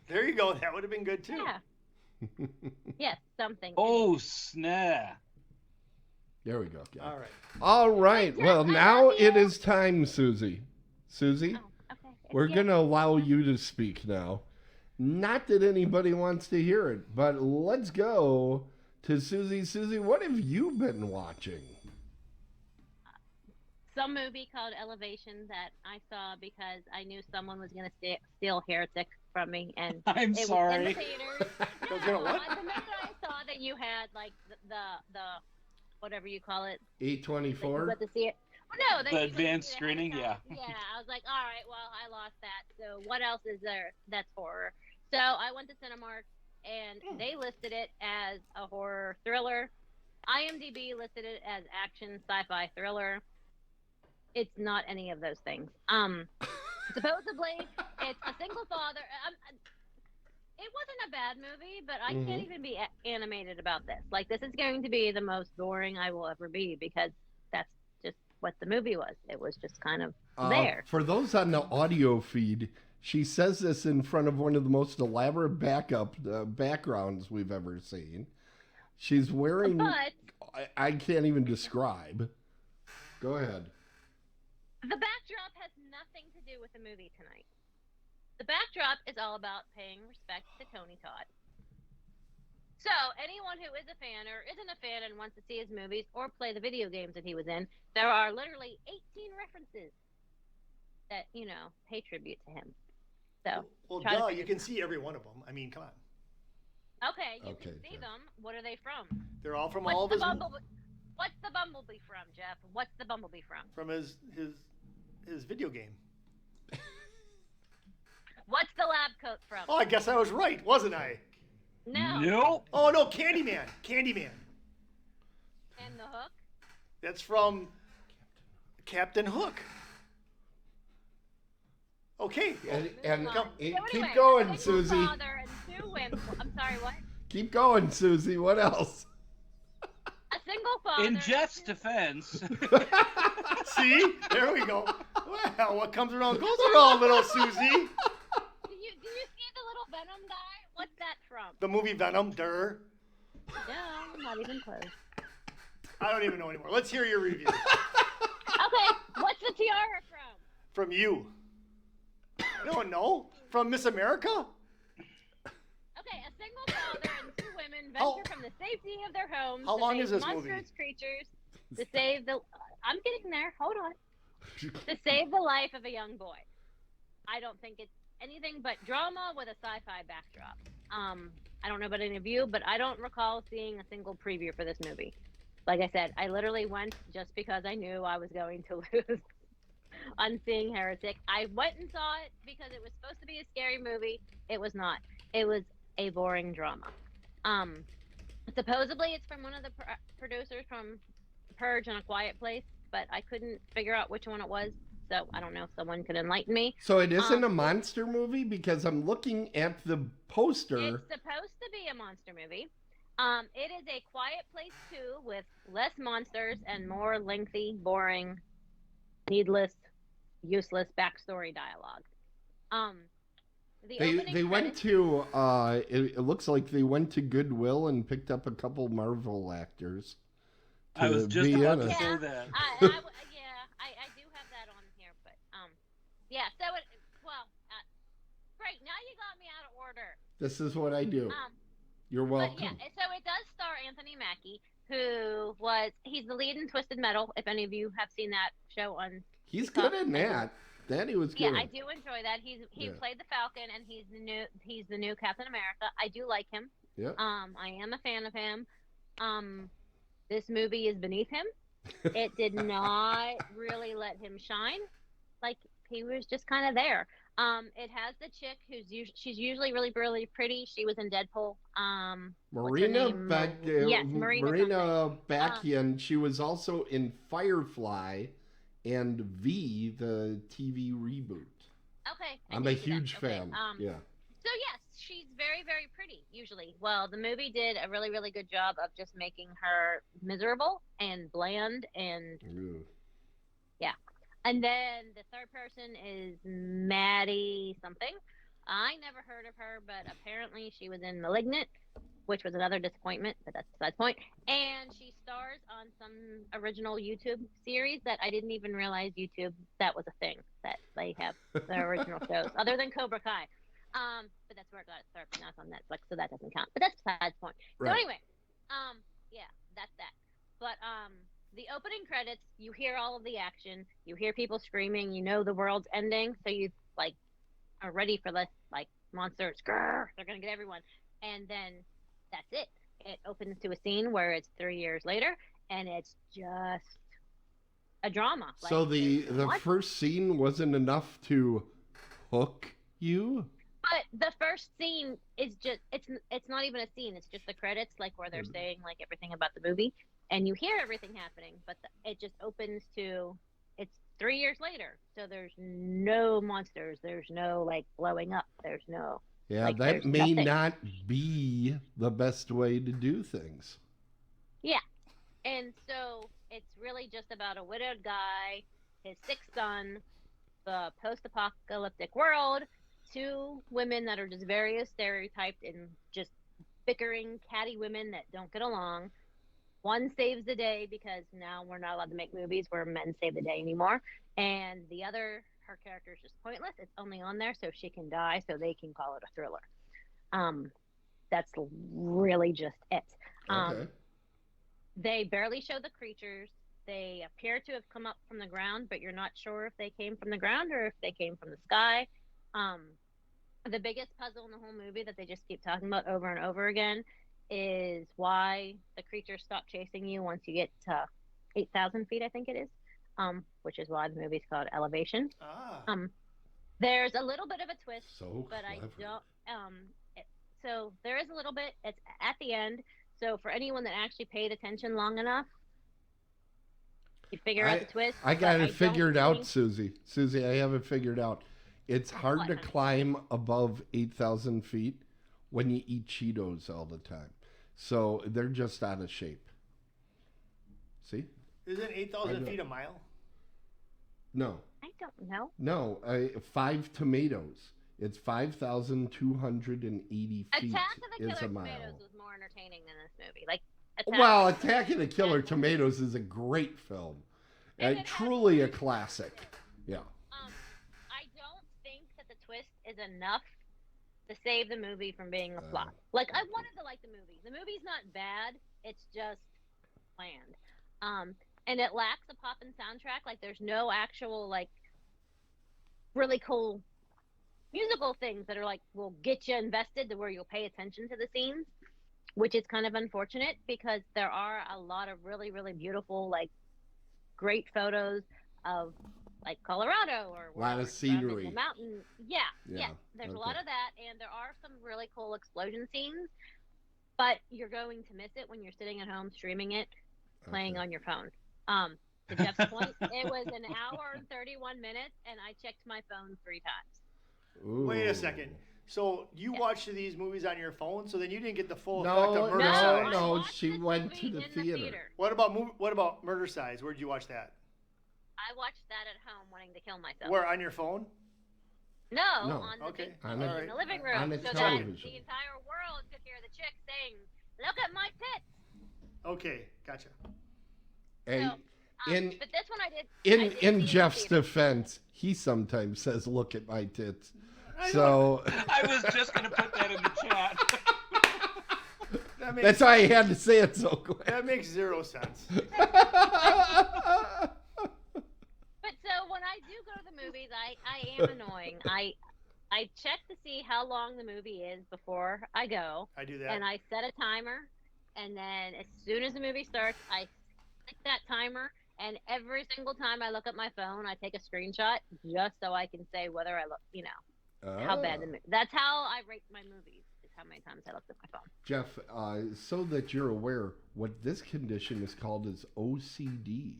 there you go. That would have been good too. Yeah. Yes, something. Oh, snap. There we go. Got it. All right. All right. Jeff, Well, I now love you. it is time, Suzy. Suzy, Oh, okay. we're Yeah. going to allow you to speak now. Not that anybody wants to hear it, but let's go to Suzy. Suzy, what have you been watching? Some movie called Elevation that I saw because I knew someone was going to steal Heretic from me, and I'm it was in sorry. the theaters. Was gonna what? The minute I saw that you had like the whatever you call it, that you 824? got to see it. Well, no, that The you got to advanced see it ahead of screening, time. yeah. Yeah, I was like, all right, well, I lost that. So what else is there that's horror? So I went to Cinemark, and they listed it as a horror thriller. IMDb listed it as action sci-fi thriller. It's not any of those things. Supposedly, it's a single father. It wasn't a bad movie, but I can't even be animated about this. Like, this is going to be the most boring I will ever be because that's just what the movie was. It was just kind of there. For those on the audio feed, she says this in front of one of the most elaborate backgrounds we've ever seen. She's wearing... But I can't even describe. Go ahead. the backdrop has nothing to do with the movie tonight. The backdrop is all about paying respect to Tony Todd. So, anyone who is a fan or isn't a fan and wants to see his movies or play the video games that he was in, there are literally 18 references that, you know, pay tribute to him. So, Well, try to duh, figure you can see every one of them. I mean, come on. okay, you Okay, can see Jeff. them. What are they from? They're all from all of his What's the Bumblebee from, Jeff? What's the Bumblebee from? from his video game. What's the lab coat from? Oh, I guess I was right, wasn't I? No. Nope. Oh no, Candyman. Candyman. And the hook? That's from Captain Hook. Okay. And Move on. keep So anyway, going, a single Suzy. father and 2 women. I'm sorry, what? Keep going, Suzy. What else? A single father. In and Jeff's two- defense, See? There we go. Well, what comes around goes around, little Suzy. Do you see the little Venom guy? What's that from? The movie Venom, Durr. No, not even close. I don't even know anymore. Let's hear your review. Okay, what's the tiara from? From you. I don't know. From Miss America? Okay, a single father and two women How- venture from the safety of their homes How to long save is this monstrous movie? creatures to save the. I'm getting there. Hold on. To save the life of a young boy. I don't think it's anything but drama with a sci-fi backdrop. I don't know about any of you, but I don't recall seeing a single preview for this movie. Like I said, I literally went just because I knew I was going to lose on seeing Heretic. I went and saw it because it was supposed to be a scary movie. It was not. It was a boring drama. Supposedly it's from one of the producers from Purge and A Quiet Place, but I couldn't figure out which one it was. So I don't know if someone could enlighten me. So it isn't a monster movie because I'm looking at the poster. It's supposed to be a monster movie. It is a Quiet Place 2 with less monsters and more lengthy, boring, needless, useless backstory dialogue. They went to it looks like they went to Goodwill and picked up a couple Marvel actors. I was just be about in to it. say that. I do have that on here, but yeah. So great. Now you got me out of order. This is what I do. You're welcome. But yeah, so it does star Anthony Mackie, he's the lead in Twisted Metal. If any of you have seen that show on, He's Peacock, good in that. That he was good. Yeah, I do enjoy that. He played the Falcon, and he's the new Captain America. I do like him. Yeah. I am a fan of him. This movie is beneath him. It did not really let him shine. Like, he was just kind of there. It has the chick she's usually really, really pretty. She was in Deadpool. Marina Marina Bacchian. She was also in Firefly and V, the TV reboot. Okay. I'm a huge fan. Yeah. So yes, she's very, very pretty, usually. Well, the movie did a really, really good job of just making her miserable and bland and yeah. And then the third person is Maddie something. I never heard of her, but apparently she was in Malignant, which was another disappointment, but that's besides the point. And she stars on some original YouTube series that I didn't even realize that was a thing, that they have their original shows, other than Cobra Kai. But that's where it got its start, but now it's on Netflix, so that doesn't count. But that's besides the point. Right. So anyway, yeah, that's that. But the opening credits, you hear all of the action, you hear people screaming, you know the world's ending, so you are ready for this monsters. Grrr, they're gonna get everyone, and then that's it. It opens to a scene where it's 3 years later, and it's just a drama. So the first scene wasn't enough to hook you? But the first scene is just it's not even a scene, it's just the credits, where they're saying everything about the movie, and you hear everything happening, but it just opens to it's 3 years later, so there's no monsters, there's no blowing up, there's no that may nothing. not be the best way to do things. Yeah. And so it's really just about a widowed guy, his sick son, the post-apocalyptic world, two women that are just very stereotyped and just bickering, catty women that don't get along. One saves the day because now we're not allowed to make movies where men save the day anymore. And the other, her character is just pointless. It's only on there so she can die so they can call it a thriller. That's really just it. Okay. They barely show the creatures. They appear to have come up from the ground, but you're not sure if they came from the ground or if they came from the sky. The biggest puzzle in the whole movie that they just keep talking about over and over again is why the creatures stop chasing you once you get to 8,000 feet, I think it is, which is why the movie's called Elevation. There's a little bit of a twist, but I don't. So there is a little bit. It's at the end. So for anyone that actually paid attention long enough, you figure out the twist. I got it figured out, Suzy. Suzy, I have it figured out. It's hard to climb above 8,000 feet when you eat Cheetos all the time. So they're just out of shape. See? Isn't 8,000 feet a mile? No. I don't know. No, 5 tomatoes It's 5,280 feet Attack of the is a Killer mile. Tomatoes was more entertaining than this movie. Like, Well, Attack of the Killer Tomatoes is a great film. And it Truly has a classic. Yeah. I don't think that the twist is enough to save the movie from being a flop. Like, I wanted to like the movie. The movie's not bad. It's just bland. And it lacks a poppin' soundtrack. Like, there's no actual, like, really cool musical things that are, like, will get you invested to where you'll pay attention to the scenes, which is kind of unfortunate because there are a lot of really, really beautiful, like, great photos of, like, Colorado or A lot of from scenery. the mountain. Yeah. There's a lot of that, and there are some really cool explosion scenes, but you're going to miss it when you're sitting at home streaming it, playing on your phone. To Jeff's point, it was an hour and 31 minutes, and I checked my phone 3 times. Ooh. Wait a second. So you watched these movies on your phone, so then you didn't get the full effect No, of Murder no, Size. no. I watched She this went to movie the in theater. What about Murder Size? Where'd you watch that? I watched that at home wanting to kill myself. Where, on your phone? No, No. on the Okay. big On TV a- in the living room, on a so that television. the entire world could hear the chick saying, "Look at my tits." Okay, gotcha. Hey, So, in but this one I did. I in did see in the Jeff's theater. defense, he sometimes says, "Look at my tits." I So I was just going to put that in the chat. that's why I had to say it so quick. That makes zero sense. But so when I do go to the movies, I am annoying. I check to see how long the movie is before I go, I do that. and I set a timer, and then as soon as the movie starts, I click that timer, and every single time I look at my phone, I take a screenshot just so I can say whether I look, how bad the movie. That's how I rate my movies. Is how many times I looked at my phone. Jeff, so that you're aware, what this condition is called is OCD.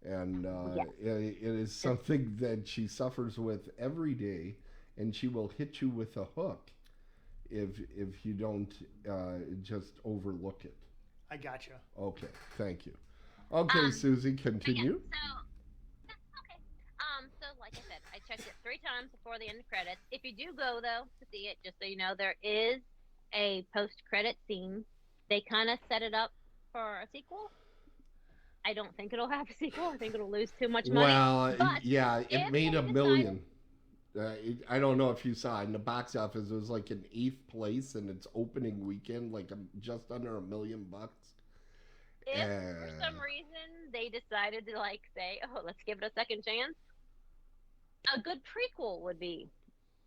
And Yes. it is something that she suffers with every day, and she will hit you with a hook if you don't just overlook it. I gotcha. Okay, thank you. Okay, Suzy, continue. Okay. So like I said, I checked it 3 times before the end credits. If you do go though to see it, just so you know, there is a post-credit scene. They kind of set it up for a sequel. I don't think it'll have a sequel. I think it'll lose too much money. Well, But yeah, it if made they $1 million. I don't know if you saw in the box office. It was like in 8th place in its opening weekend, like just under $1 million. If for some reason they decided to like say, "Oh, let's give it a second chance," a good prequel would be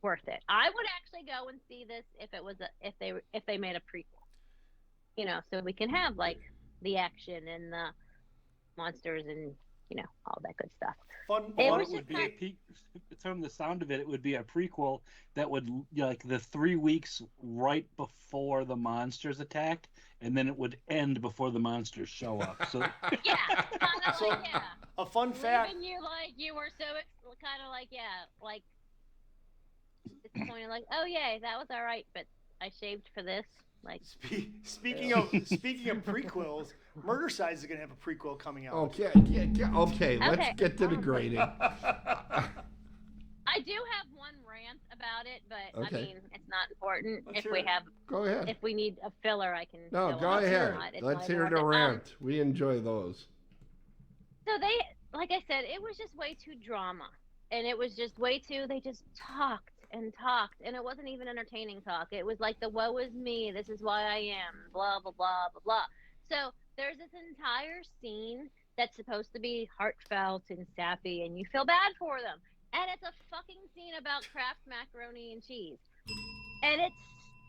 worth it. I would actually go and see this if it was if they made a prequel. So we can have like the action and the monsters and all that good stuff. Fun. It Or was it would just be a peak, from the sound of it, it would be a prequel that would, like, the 3 weeks right before the monsters attacked, and then it would end before the monsters show up. So Yeah, kind of So- like A fun fact. leaving you like you were so kind of like like disappointed, like, oh yay, that was all right, but I shaved for this. Like, Speaking of prequels, Murder Size is gonna have a prequel coming out. Okay, okay, let's Okay. get to the grading. I do have one rant about it, but Okay. I mean, it's not important. Let's If hear we it. have, Go ahead. if we need a filler, I can. No, fill go it. If ahead. not, it's Let's not hear worth the it. rant. We enjoy those. So they, like I said, it was just way too drama, and it was just way too. They just talked and talked, and it wasn't even entertaining talk. It was like the "woe is me, this is why I am," blah blah blah blah blah. So there's this entire scene that's supposed to be heartfelt and sappy, and you feel bad for them, and it's a fucking scene about Kraft macaroni and cheese, and it's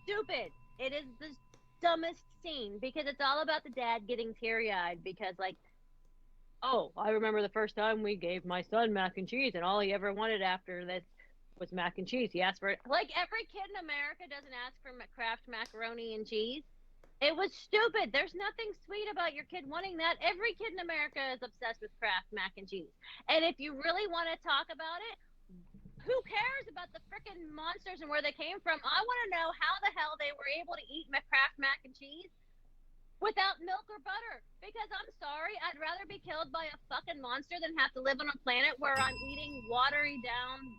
stupid. It is the dumbest scene because it's all about the dad getting teary-eyed because like, oh, I remember the first time we gave my son mac and cheese, and all he ever wanted after this was mac and cheese. He asked for it. Like, every kid in America doesn't ask for Kraft macaroni and cheese. It was stupid. There's nothing sweet about your kid wanting that. Every kid in America is obsessed with Kraft mac and cheese. And if you really want to talk about it, who cares about the frickin' monsters and where they came from? I want to know how the hell they were able to eat Kraft mac and cheese without milk or butter, because I'm sorry, I'd rather be killed by a fucking monster than have to live on a planet where I'm eating watery down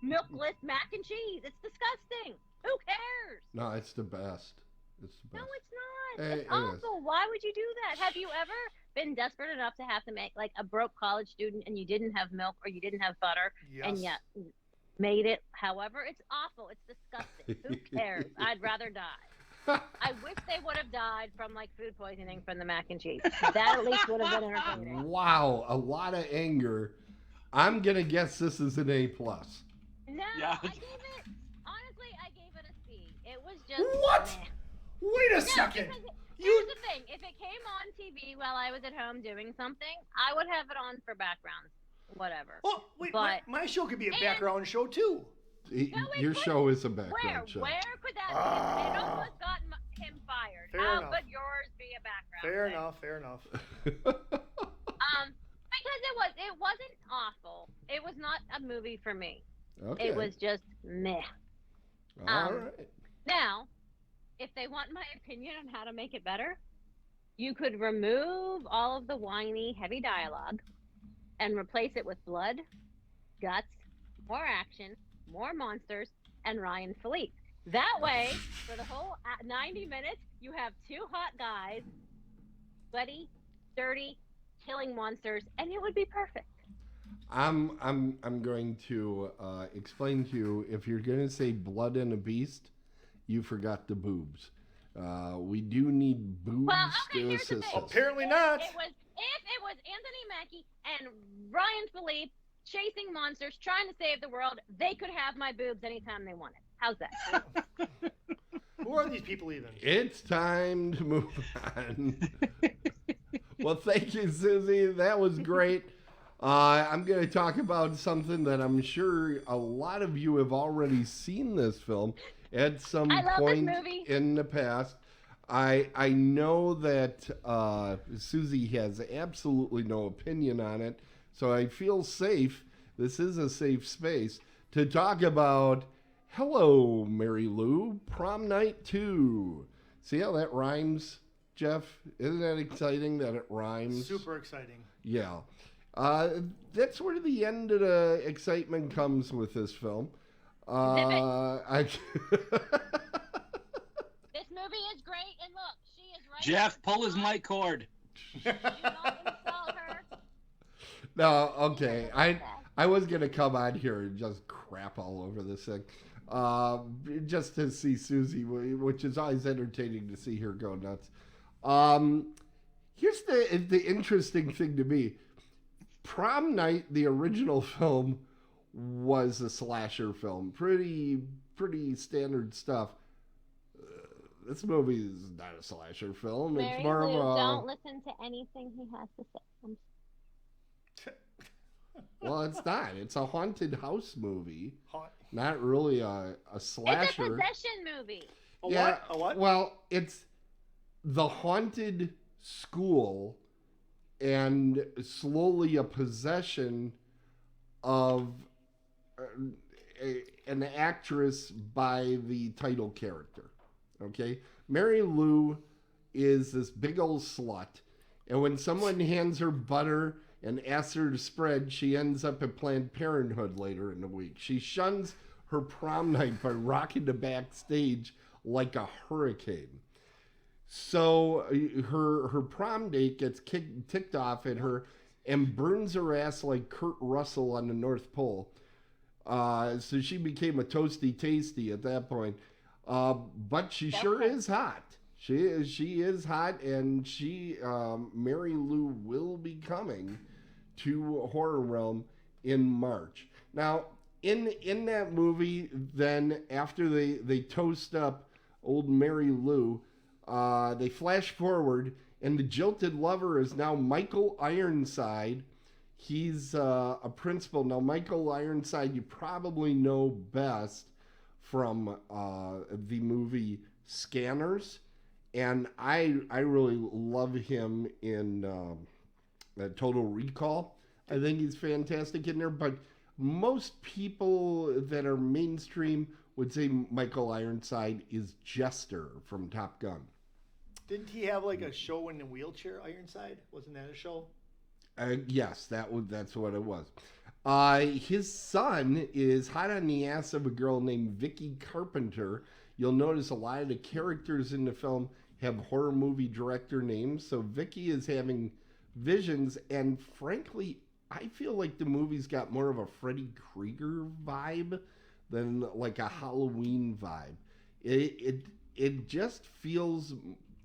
milkless mac and cheese. It's disgusting. Who cares? No, it's the best. It's the No, best. it's not. It It's awful. Why would you do that? Have you ever been desperate enough to have to make like a broke college student and you didn't have milk or you didn't have butter and Yes. yet made it? However, it's awful. It's disgusting. Who cares? I'd rather die. I wish they would have died from like food poisoning from the mac and cheese. That at least would have been entertaining. Wow, a lot of anger. I'm gonna guess this is an A+. No, Yeah. I gave it. Honestly, I gave it a C. It was just What? meh. Wait a No, second. because You here's the thing: if it came on TV while I was at home doing something, I would have it on for background, whatever. Oh, wait, But- my show could be a and- background show too. No, it Your couldn't. show is a Where? background show. Where could that be? It Ah. almost got him fired. Fair How enough. could yours be a background? Fair thing? enough, fair enough. Because it wasn't awful. It was not a movie for me. Okay. It was just meh. All um, right. Now, if they want my opinion on how to make it better, you could remove all of the whiny, heavy dialogue and replace it with blood, guts, more action, more monsters, and Ryan Philippe. That way, for the whole 90 minutes, you have two hot guys, sweaty, dirty, killing monsters, and it would be perfect. I'm going to explain to you, if you're going to say blood and a beast, you forgot the boobs. We do need boobs Well, okay, to here's the assist thing. us. Apparently If not. it was Anthony Mackie and Ryan Philippe chasing monsters, trying to save the world, they could have my boobs anytime they wanted. How's that? Who are these people even? It's time to move on. Well, thank you, Suzy. That was great. I'm going to talk about something that I'm sure a lot of you have already seen this film at some I love this point movie. in the past. I know that Suzy has absolutely no opinion on it, so I feel safe. This is a safe space to talk about Hello, Mary Lou, Prom Night II. See how that rhymes, Jeff? Isn't that exciting that it rhymes? Super exciting. Yeah. That's where the end of the excitement comes with this film. This movie is great, and look, she is right. Jeff, pull his mic cord. Do not insult her. No, okay. I was going to come on here and just crap all over this thing. Just to see Suzy, which is always entertaining to see her go nuts. Here's the interesting thing to me. Prom Night, the original film, was a slasher film. Pretty standard stuff. This movie is not a slasher film. Mary It's more Lou, of a... don't listen to anything he has to say. Well, it's not. It's a haunted house movie. Hot. Not really a slasher. It's a possession movie. A what? A what? Well, it's the haunted school and slowly a possession of an actress by the title character. Okay? Mary Lou is this big old slut, and when someone hands her butter and asks her to spread, she ends up at Planned Parenthood later in the week. She shuns her prom night by rocking the backstage like a hurricane. So her prom date gets ticked off at her and burns her ass like Kurt Russell on the North Pole. So she became a toasty tasty at that point. But she sure is hot. She is hot, and Mary Lou will be coming to Horror Realm in March. Now, in that movie, then after they toast up old Mary Lou, they flash forward, and the jilted lover is now Michael Ironside. He's a principal. Now, Michael Ironside, you probably know best from the movie Scanners, and I really love him in Total Recall. I think he's fantastic in there, but most people that are mainstream would say Michael Ironside is Jester from Top Gun. Didn't he have like a show in the wheelchair, Ironside? Wasn't that a show? Yes, that's what it was. His son is hot on the ass of a girl named Vicky Carpenter. You'll notice a lot of the characters in the film have horror movie director names. So Vicky is having visions, and frankly, I feel like the movie's got more of a Freddy Krueger vibe than like a Halloween vibe. It just feels,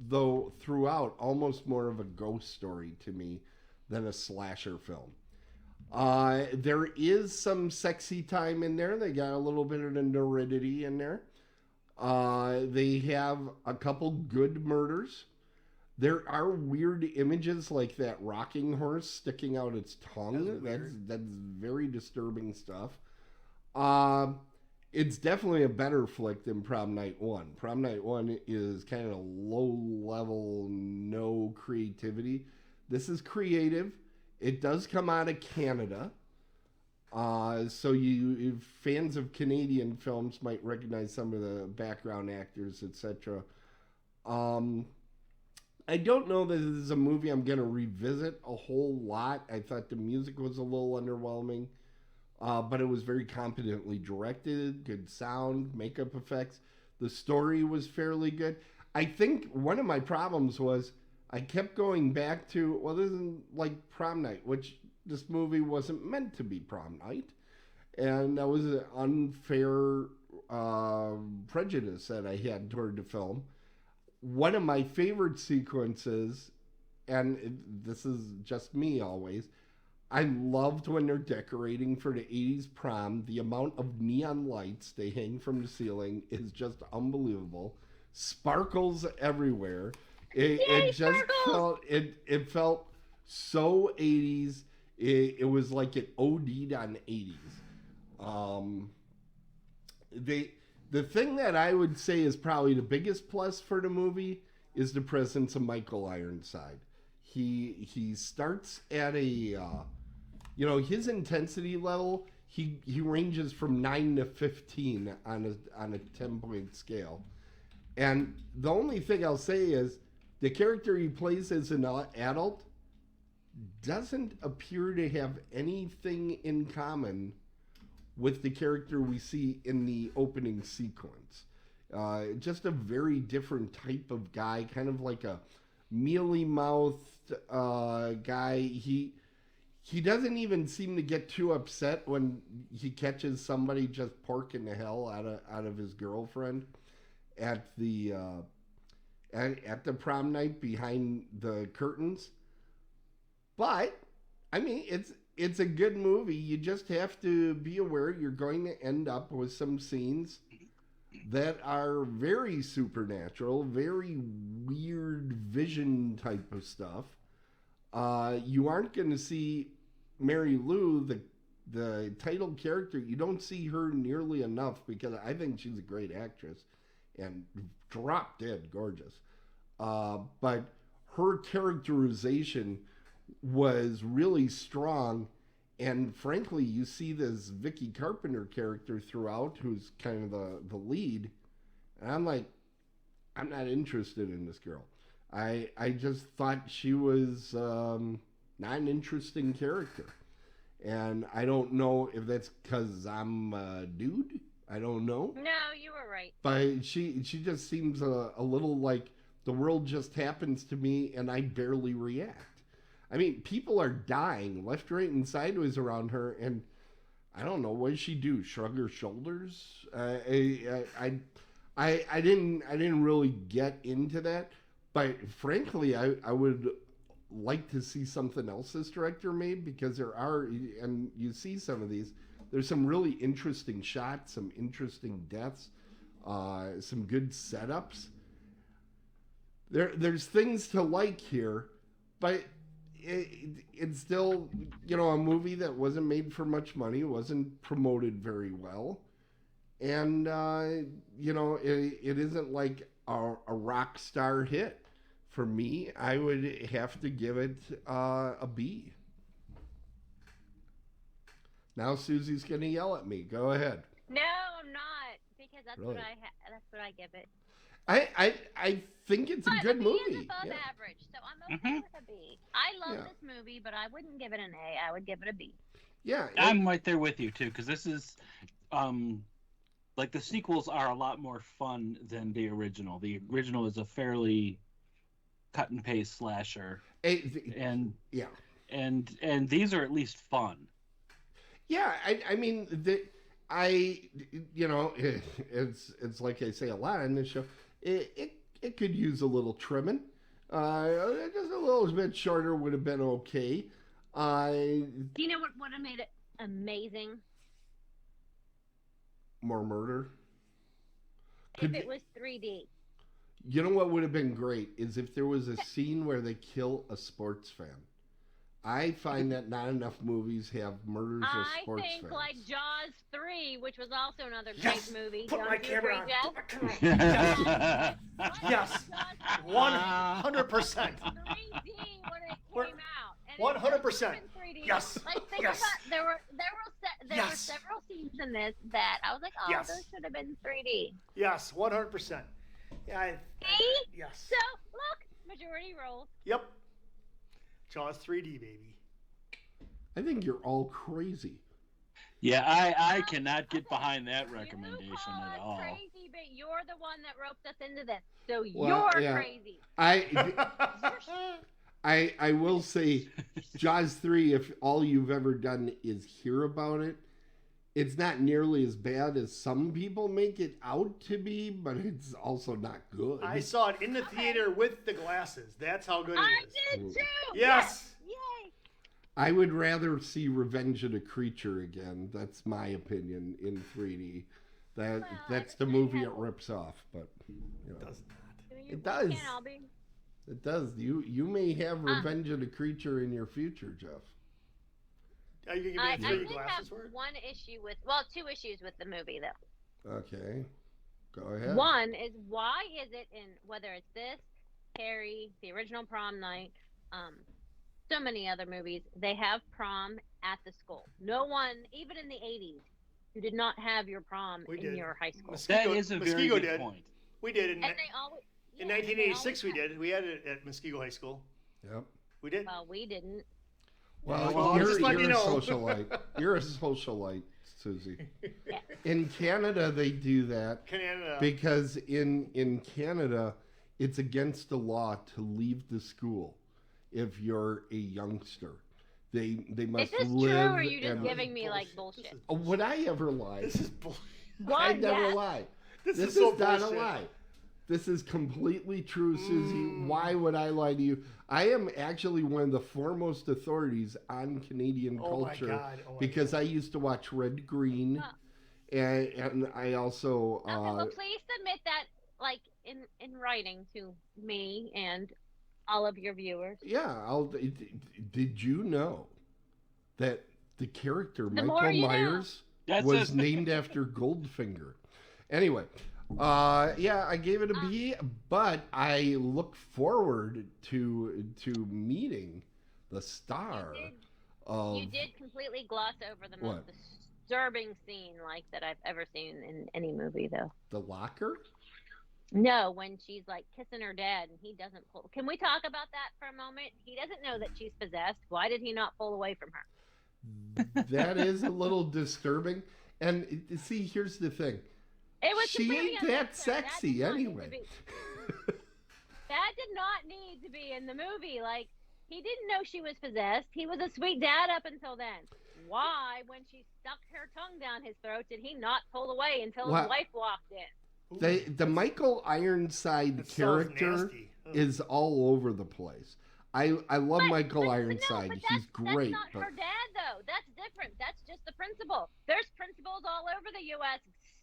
though, throughout almost more of a ghost story to me than a slasher film. There is some sexy time in there. They got a little bit of the nudity in there. They have a couple good murders. There are weird images like that rocking horse sticking out its tongue. That's very disturbing stuff. It's definitely a better flick than Prom Night 1. Prom Night 1 is kind of low level, no creativity. This is creative. It does come out of Canada. So you fans of Canadian films might recognize some of the background actors, etc. I don't know that this is a movie I'm going to revisit a whole lot. I thought the music was a little underwhelming, but it was very competently directed, good sound, makeup effects. The story was fairly good. I think one of my problems was I kept going back to, well, this isn't like Prom Night, which this movie wasn't meant to be Prom Night. And that was an unfair prejudice that I had toward the film. One of my favorite sequences, and this is just me always, I loved when they're decorating for the 80s prom. The amount of neon lights they hang from the ceiling is just unbelievable. Sparkles everywhere. It just felt, it felt so 80s. It was like it OD'd on 80s. The thing that I would say is probably the biggest plus for the movie is the presence of Michael Ironside. He starts at a, his intensity level, he ranges from 9 to 15 on a 10-point scale. And the only thing I'll say is the character he plays as an adult doesn't appear to have anything in common with the character we see in the opening sequence. Just a very different type of guy, kind of like a mealy-mouthed guy. He doesn't even seem to get too upset when he catches somebody just porking the hell out of his girlfriend at the prom night behind the curtains. But I mean, it's a good movie. You just have to be aware you're going to end up with some scenes that are very supernatural, very weird vision type of stuff. You aren't going to see Mary Lou, the title character. You don't see her nearly enough because I think she's a great actress and drop dead gorgeous. But her characterization was really strong, and frankly, you see this Vicky Carpenter character throughout, who's kind of the lead, and I'm like, I'm not interested in this girl. I just thought she was not an interesting character, and I don't know if that's because I'm a dude. I don't know. No, you were right. But she just seems a little like the world just happens to me, and I barely react. I mean, people are dying left, right, and sideways around her, and I don't know, what does she do? Shrug her shoulders? I didn't really get into that, but frankly, I would like to see something else this director made, because there are, and you see some of these, there's some really interesting shots, some interesting deaths, some good setups. There's things to like here, but it's still, a movie that wasn't made for much money, wasn't promoted very well, and it isn't like a rock star hit. For me, I would have to give it a B. Now Susie's gonna yell at me. Go ahead. No, I'm not, because that's Really? that's what I give it. I think it's a good B movie. is above Yeah. average, so I'm give it a B. I love Yeah. this movie, but I wouldn't give it an A. I would give it a B. Yeah, I'm right there with you too, because this is, like the sequels are a lot more fun than the original. The original is a fairly cut and paste slasher, and yeah. and these are at least fun. Yeah, I mean, it's like I say a lot on this show. It could use a little trimming. Just a little bit shorter would have been okay. Do you know what would have made it amazing? More murder. If it was 3D. You know what would have been great is if there was a scene where they kill a sports fan. I find that not enough movies have murders of sports fans. I think like Jaws 3, which was also another great movie. Put my camera on. Jeff? Put my camera on. Yes. 100%. 3D when it came out. And 100%. Yes. Like think Yes. about there were several scenes in this that I was like, oh, Yes. those should have been 3D. Yes, 100%. Yeah. See? Yes. So look, majority rolls. Yep. Jaws 3D, baby. I think you're all crazy. Yeah, I cannot get behind that recommendation You call at us all. crazy, but you're the one that roped us into this, so Well, you're yeah. crazy. I will say, Jaws 3, if all you've ever done is hear about it, it's not nearly as bad as some people make it out to be, but it's also not good. I saw it in the theater with the glasses. That's how good it I is. did too. Yes. Yay. I would rather see Revenge of the Creature again. That's my opinion in 3D. That's the movie it rips off, but you know, It does not. It does. Can't all be. It does. You may have Revenge of the Creature in your future, Jeff. Are you I going to give me did 3 have glasses for it? two issues with the movie though. Okay. Go ahead. One is why is it in whether it's this, Carrie, the original Prom Night, so many other movies, they have prom at the school. No one, even in the 80s, you did not have your prom in your high school. That is a very Muskego good did. point. We did in, And they always in yeah, and they 1986. We always did. We had it at Muskego High School. Yep. We did. Well, we didn't. Well, I'm just letting you're you a know. socialite. You're a socialite, Suzy. Yeah. In Canada, they do that Canada. because in Canada, it's against the law to leave the school if you're a youngster. They must Is this live. true, or are you just and- giving me like Bullshit. bullshit? Would I ever lie? This is bullshit. I What? never Yeah. lie. This This is so is not bullshit. a lie. This is completely true, Suzy. Why would I lie to you? I am actually one of the foremost authorities on Canadian Oh my culture God. Oh my because I used to watch Red Green, and I also Okay, well, please submit that like in writing to me and all of your viewers. yeah. Did you know that the character The more Michael you know. Myers That's was a- named after Goldfinger? Anyway. Yeah, I gave it a B, but I look forward to meeting the star of. You did completely gloss over the What? most disturbing scene like that I've ever seen in any movie, though. The locker? No, when she's like kissing her dad and he doesn't pull. Can we talk about that for a moment? He doesn't know that she's possessed. Why did he not pull away from her? That is a little disturbing. And see, here's the thing. It was She completely ain't that unnecessary. sexy did not need to anyway. be- That did not need to be in the movie. Like, he didn't know she was possessed. He was a sweet dad up until then. Why, when she stuck her tongue down his throat, did he not pull away until What? his wife walked in? The Michael Ironside That sounds character nasty. Ugh. is all over the place. I love Michael but Ironside. No, but He's great. That's not her dad, though. That's different. That's just the principal. There's principals all over the U.S.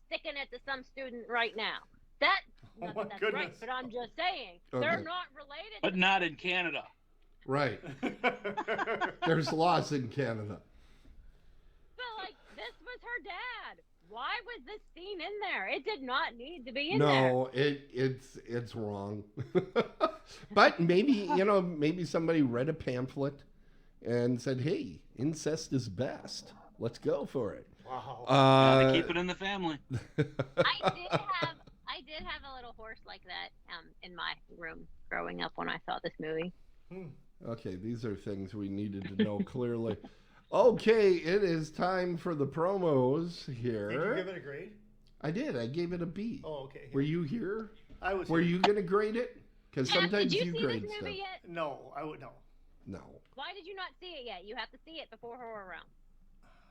sticking it to some student right now. That, Oh not my that that's goodness. right, but I'm just saying. Okay. They're not related. But not in Canada. Right. There's laws in Canada. But, like, this was her dad. Why was this scene in there? It did not need to be in there. No, it's wrong. But maybe somebody read a pamphlet and said, "Hey, incest is best. Let's go for it." Wow. Gotta keep it in the family. I did have a little horse like that in my room growing up when I saw this movie. Okay, these are things we needed to know clearly. Okay, it is time for the promos here. Did you give it a grade? I did. I gave it a B. Oh, okay. Were you here? I was. Were here. you going to grade it? Because sometimes Did you see grade this stuff. movie yet? No, I would no. No. Why did you not see it yet? You have to see it before Horror Realm.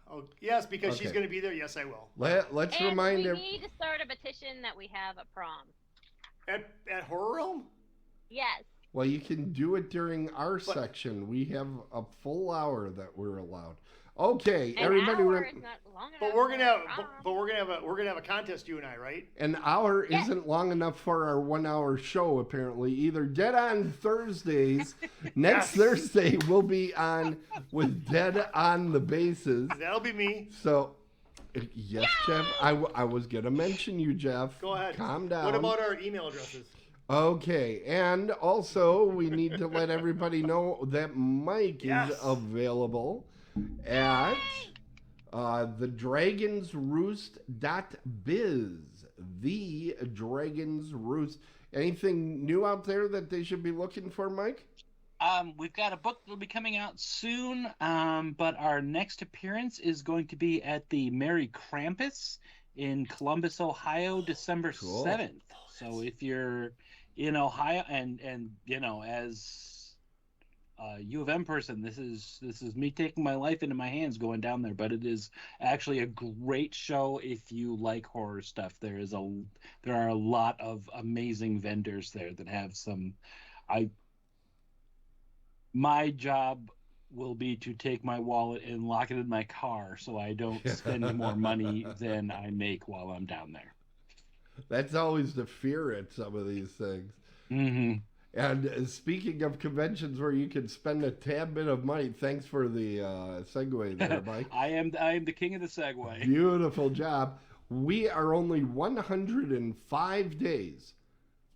Oh, yes, because she's Okay. going to be there. Yes, I will. Let's And remind we every. need to start a petition that we have a prom. At Horror Realm? Yes. Well, you can do it during our section. We have a full hour that we're allowed. Okay, An everybody. hour is not long enough. But we're gonna have, for a but, prom. we're gonna have a contest, you and I, right? An hour Yes. isn't long enough for our 1 hour show, apparently. Either Dead on Thursdays. Next Yes. Thursday, we'll be on with Dead on the Bases. That'll be me. So, yes, Jeff, I was going to mention you, Jeff. Go ahead. Calm down. What about our email addresses? Okay, and also we need to let everybody know that Mike Yes. is available at thedragonsroost.biz. The Dragon's Roost. Anything new out there that they should be looking for, Mike? We've got a book that'll be coming out soon, but our next appearance is going to be at the Merry Krampus in Columbus, Ohio, December Cool. 7th. So if you're in Ohio, and you know, as a U of M person, this is me taking my life into my hands going down there, but it is actually a great show if you like horror stuff. There are a lot of amazing vendors there that have some. My job will be to take my wallet and lock it in my car so I don't spend more money than I make while I'm down there. That's always the fear at some of these things. Mm-hmm. And speaking of conventions where you can spend a tad bit of money, thanks for the segue there, Mike. I am the king of the segue. Beautiful job. We are only 105 days.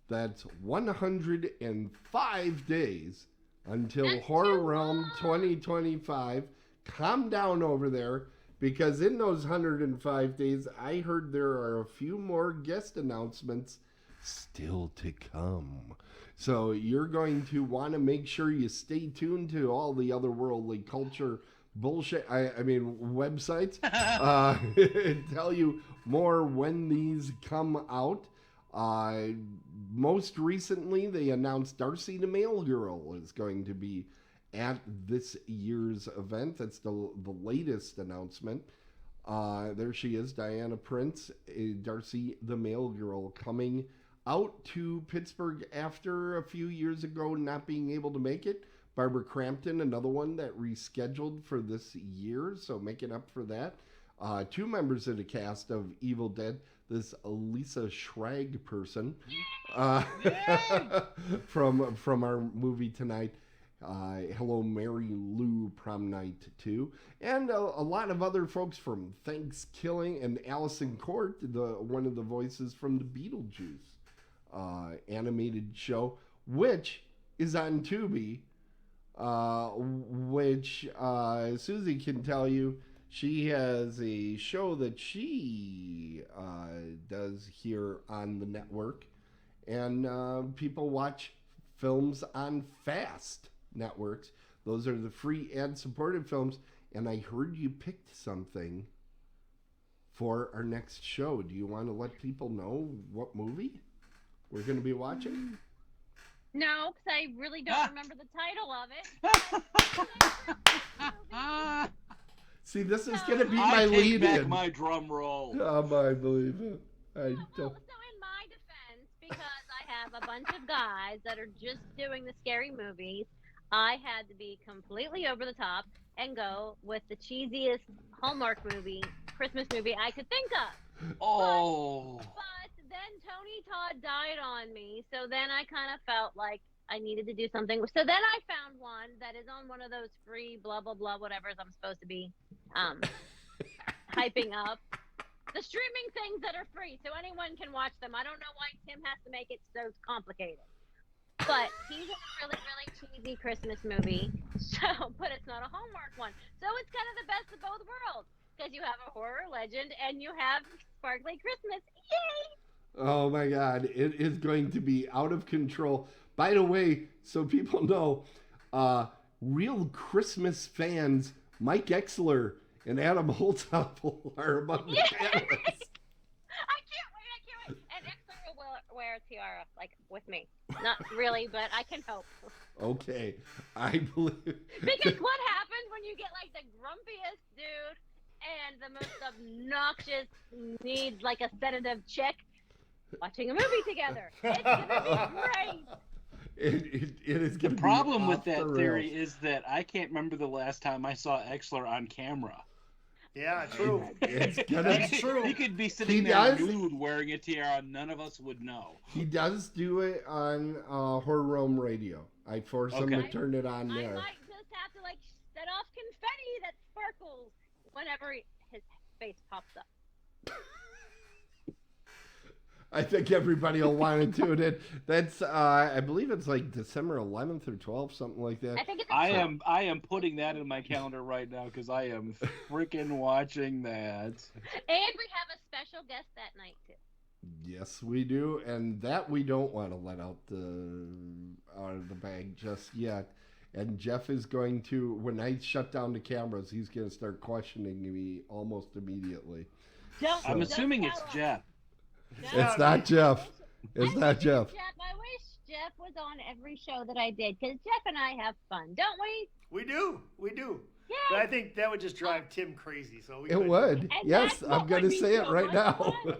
That's 105 days until That's Horror too Realm long. 2025. Calm down over there, because in those 105 days, I heard there are a few more guest announcements still to come. So you're going to want to make sure you stay tuned to all the otherworldly culture bullshit, I mean websites, tell you more when these come out. Most recently, they announced Darcy the Mail Girl is going to be at this year's event. That's the latest announcement. There she is, Diana Prince, Darcy the Mail Girl, coming out to Pittsburgh after a few years ago not being able to make it. Barbara Crampton, another one that rescheduled for this year, so making up for that. Two members of the cast of Evil Dead, this Lisa Schrag person from our movie tonight, Hello Mary Lou, Prom Night II, and a lot of other folks from Thanksgiving, and Allison Court, one of the voices from the Beetlejuice animated show, which is on Tubi, which Suzy can tell you. She has a show that she does here on the network, and people watch films on FAST networks. Those are the free ad-supported films, and I heard you picked something for our next show. Do you want to let people know what movie we're going to be watching? No, because I really don't remember the title of it. See, this is going to be I my take lead back in. my drum roll. I believe it. I Well, don't. so in my defense, because I have a bunch of guys that are just doing the scary movies, I had to be completely over the top and go with the cheesiest Hallmark movie, Christmas movie I could think of. Oh. But then Tony Todd died on me, so then I kind of felt like I needed to do something. So then I found one that is on one of those free blah, blah, blah, whatever's I'm supposed to be hyping up. The streaming things that are free, so anyone can watch them. I don't know why Tim has to make it so complicated. But he's in a really, really cheesy Christmas movie, but it's not a Hallmark one. So it's kind of the best of both worlds, because you have a horror legend and you have sparkly Christmas. Yay! Oh my God, it is going to be out of control. By the way, so people know, Real Christmas fans Mike Exler and Adam Holthoppel are among the panelists. I can't wait. And Exler will wear a tiara, like, with me. Not really, but I can hope. Okay, I believe. Because what happens when you get, like, the grumpiest dude and the most obnoxious, needs, like, a sedative chick watching a movie together? It's gonna be great. It is going to be The problem with off the that rails. theory is that I can't remember the last time I saw Exler on camera. Yeah, true. It's gonna That's true. He could be sitting there does? nude wearing a tiara, none of us would know. He does do it on Horror Roam Radio. I force him to Okay. turn it on I there. might just have to, like, set off confetti that sparkles whenever his face pops up. I think everybody will want to tune in. That's I believe it's like December 11th or 12th, something like that. I think it's I am putting that in my calendar right now because I am freaking watching that. And we have a special guest that night, too. Yes, we do, and that we don't want to let out of the bag just yet. And Jeff is going to, when I shut down the cameras, he's going to start questioning me almost immediately. I'm assuming it's Jeff. It's not Jeff. It's not Jeff. I wish Jeff was on every show that I did, because Jeff and I have fun, don't we? We do. Yeah. But I think that would just drive Tim crazy. So we It couldn't. would. And Yes, that's I'm what going to would be say it so right much now. fun.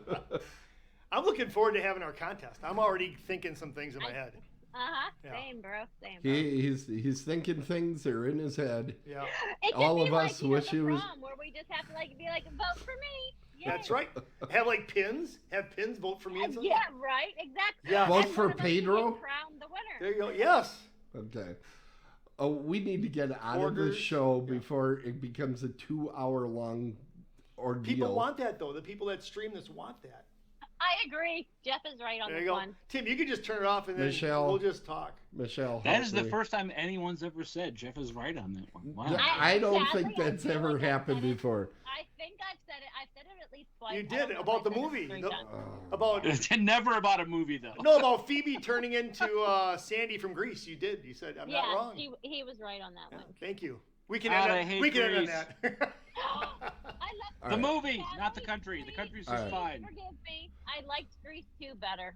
I'm looking forward to having our contest. I'm already thinking some things in my head. Uh-huh. Yeah. Same, bro. Same, bro. He's thinking things that are in his head. Yeah, It could all be of like, us you know, wish the it was- prom, where we just have to, like, be like, vote for me. Yay. that's right. Have like pins. Have pins. Vote for me and something. Yeah, right. Exactly. Yeah. Vote And for one of us can Pedro? crown the winner. There you go. Yes. Okay. Oh, we need to get out of Orders. this show before it becomes a 2-hour-long ordeal. People want that though. The people that stream this want that. I agree. Jeff is right on There you this go. one. Tim, you can just turn it off and then Michelle. we'll just talk. Michelle. That is the hopefully- first time anyone's ever said Jeff is right on that one. Wow. Yeah, I don't Sadly, think I that's feel ever like I've happened said it. before. I think I've said it. I've said it at least twice. You I did don't know if about I the said it movie. 3 The- times. About Never about a movie though. no, about Phoebe turning into Sandy from Greece. You did. You said I'm Yeah, not wrong. he was right on that Yeah, one. thank you. We can God, end I on, hate we can end on Greece. that. I love All The right. movie, not the country. The country's just All fine. Forgive me. I liked Grease 2 better.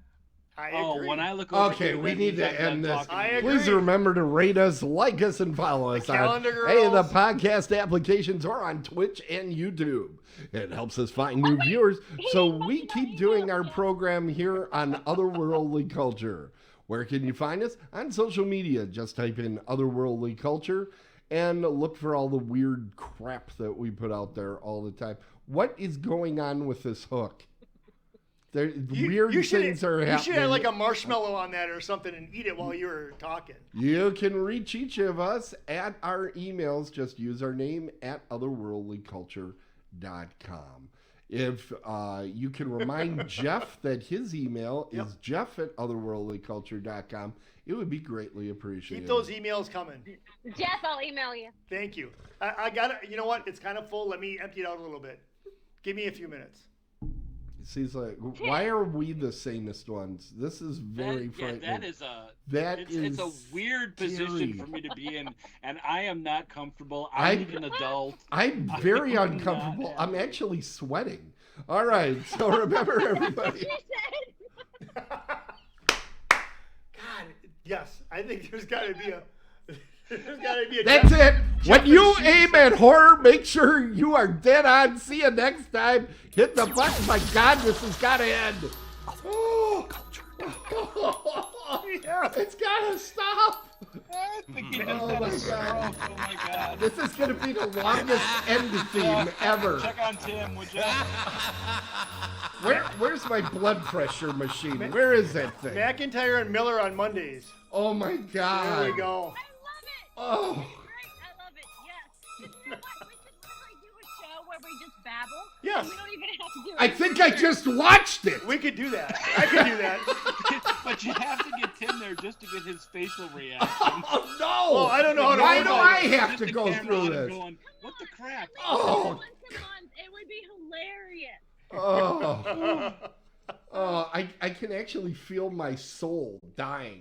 I Oh, agree. when I look over Okay, to we that need means to I'm done end this. talking I to you. agree. Please remember to rate us, like us, and follow us on calendar any of the girls. podcast applications or on Twitch and YouTube. It helps us find new viewers, so didn't we mention keep our doing emails our yet. program here on Otherworldly Culture. Where can you find us? On social media. Just type in Otherworldly Culture and look for all the weird crap that we put out there all the time. What is going on with this hook? There, weird things are happening. You should have like a marshmallow on that or something and eat it while you were talking. You can reach each of us at our emails. Just use our name at otherworldlyculture.com. If you can remind Jeff that his email is jeff at otherworldlyculture.com, it would be greatly appreciated. Keep those emails coming. Jeff, I'll email you. Thank you. I got it. You know what? It's kind of full. Let me empty it out a little bit. Give me a few minutes. Cieslak, why are we the sanest ones? This is very frightening. that is a is it's a weird position scary. for me to be in, and I am not comfortable. I- I'm an adult. I'm very I'm uncomfortable. not I'm actually sweating. All right, so remember, everybody. She said. God, yes. I think there's got to be a. There's got to be a. That's it. When Jeff you and aim at horror, make sure you are dead on. See you next time. Hit the button. My God, this has got to end. Oh, Yes. it's got to stop. I think he just Oh had my a stroke. God. Oh my God. This is going to be the longest end theme ever. Check on Tim, would you? Where's my blood pressure machine? Where is that thing? MacIntyre and Miller on Mondays. Oh my God. There we go. I love it. Oh. Great. I love it. Yes. You know what? We should literally do a show where we just babble. Yes. And we don't even have to do it. I think I just watched it. We could do that. I could do that. But you have to get Tim there just to get his facial reaction. Oh no! Well, I don't know how to Why work do all I this. have Just to the go camera through on him this? Going, what the crap? Oh. Once a month, it would be hilarious. Oh, oh! I can actually feel my soul dying.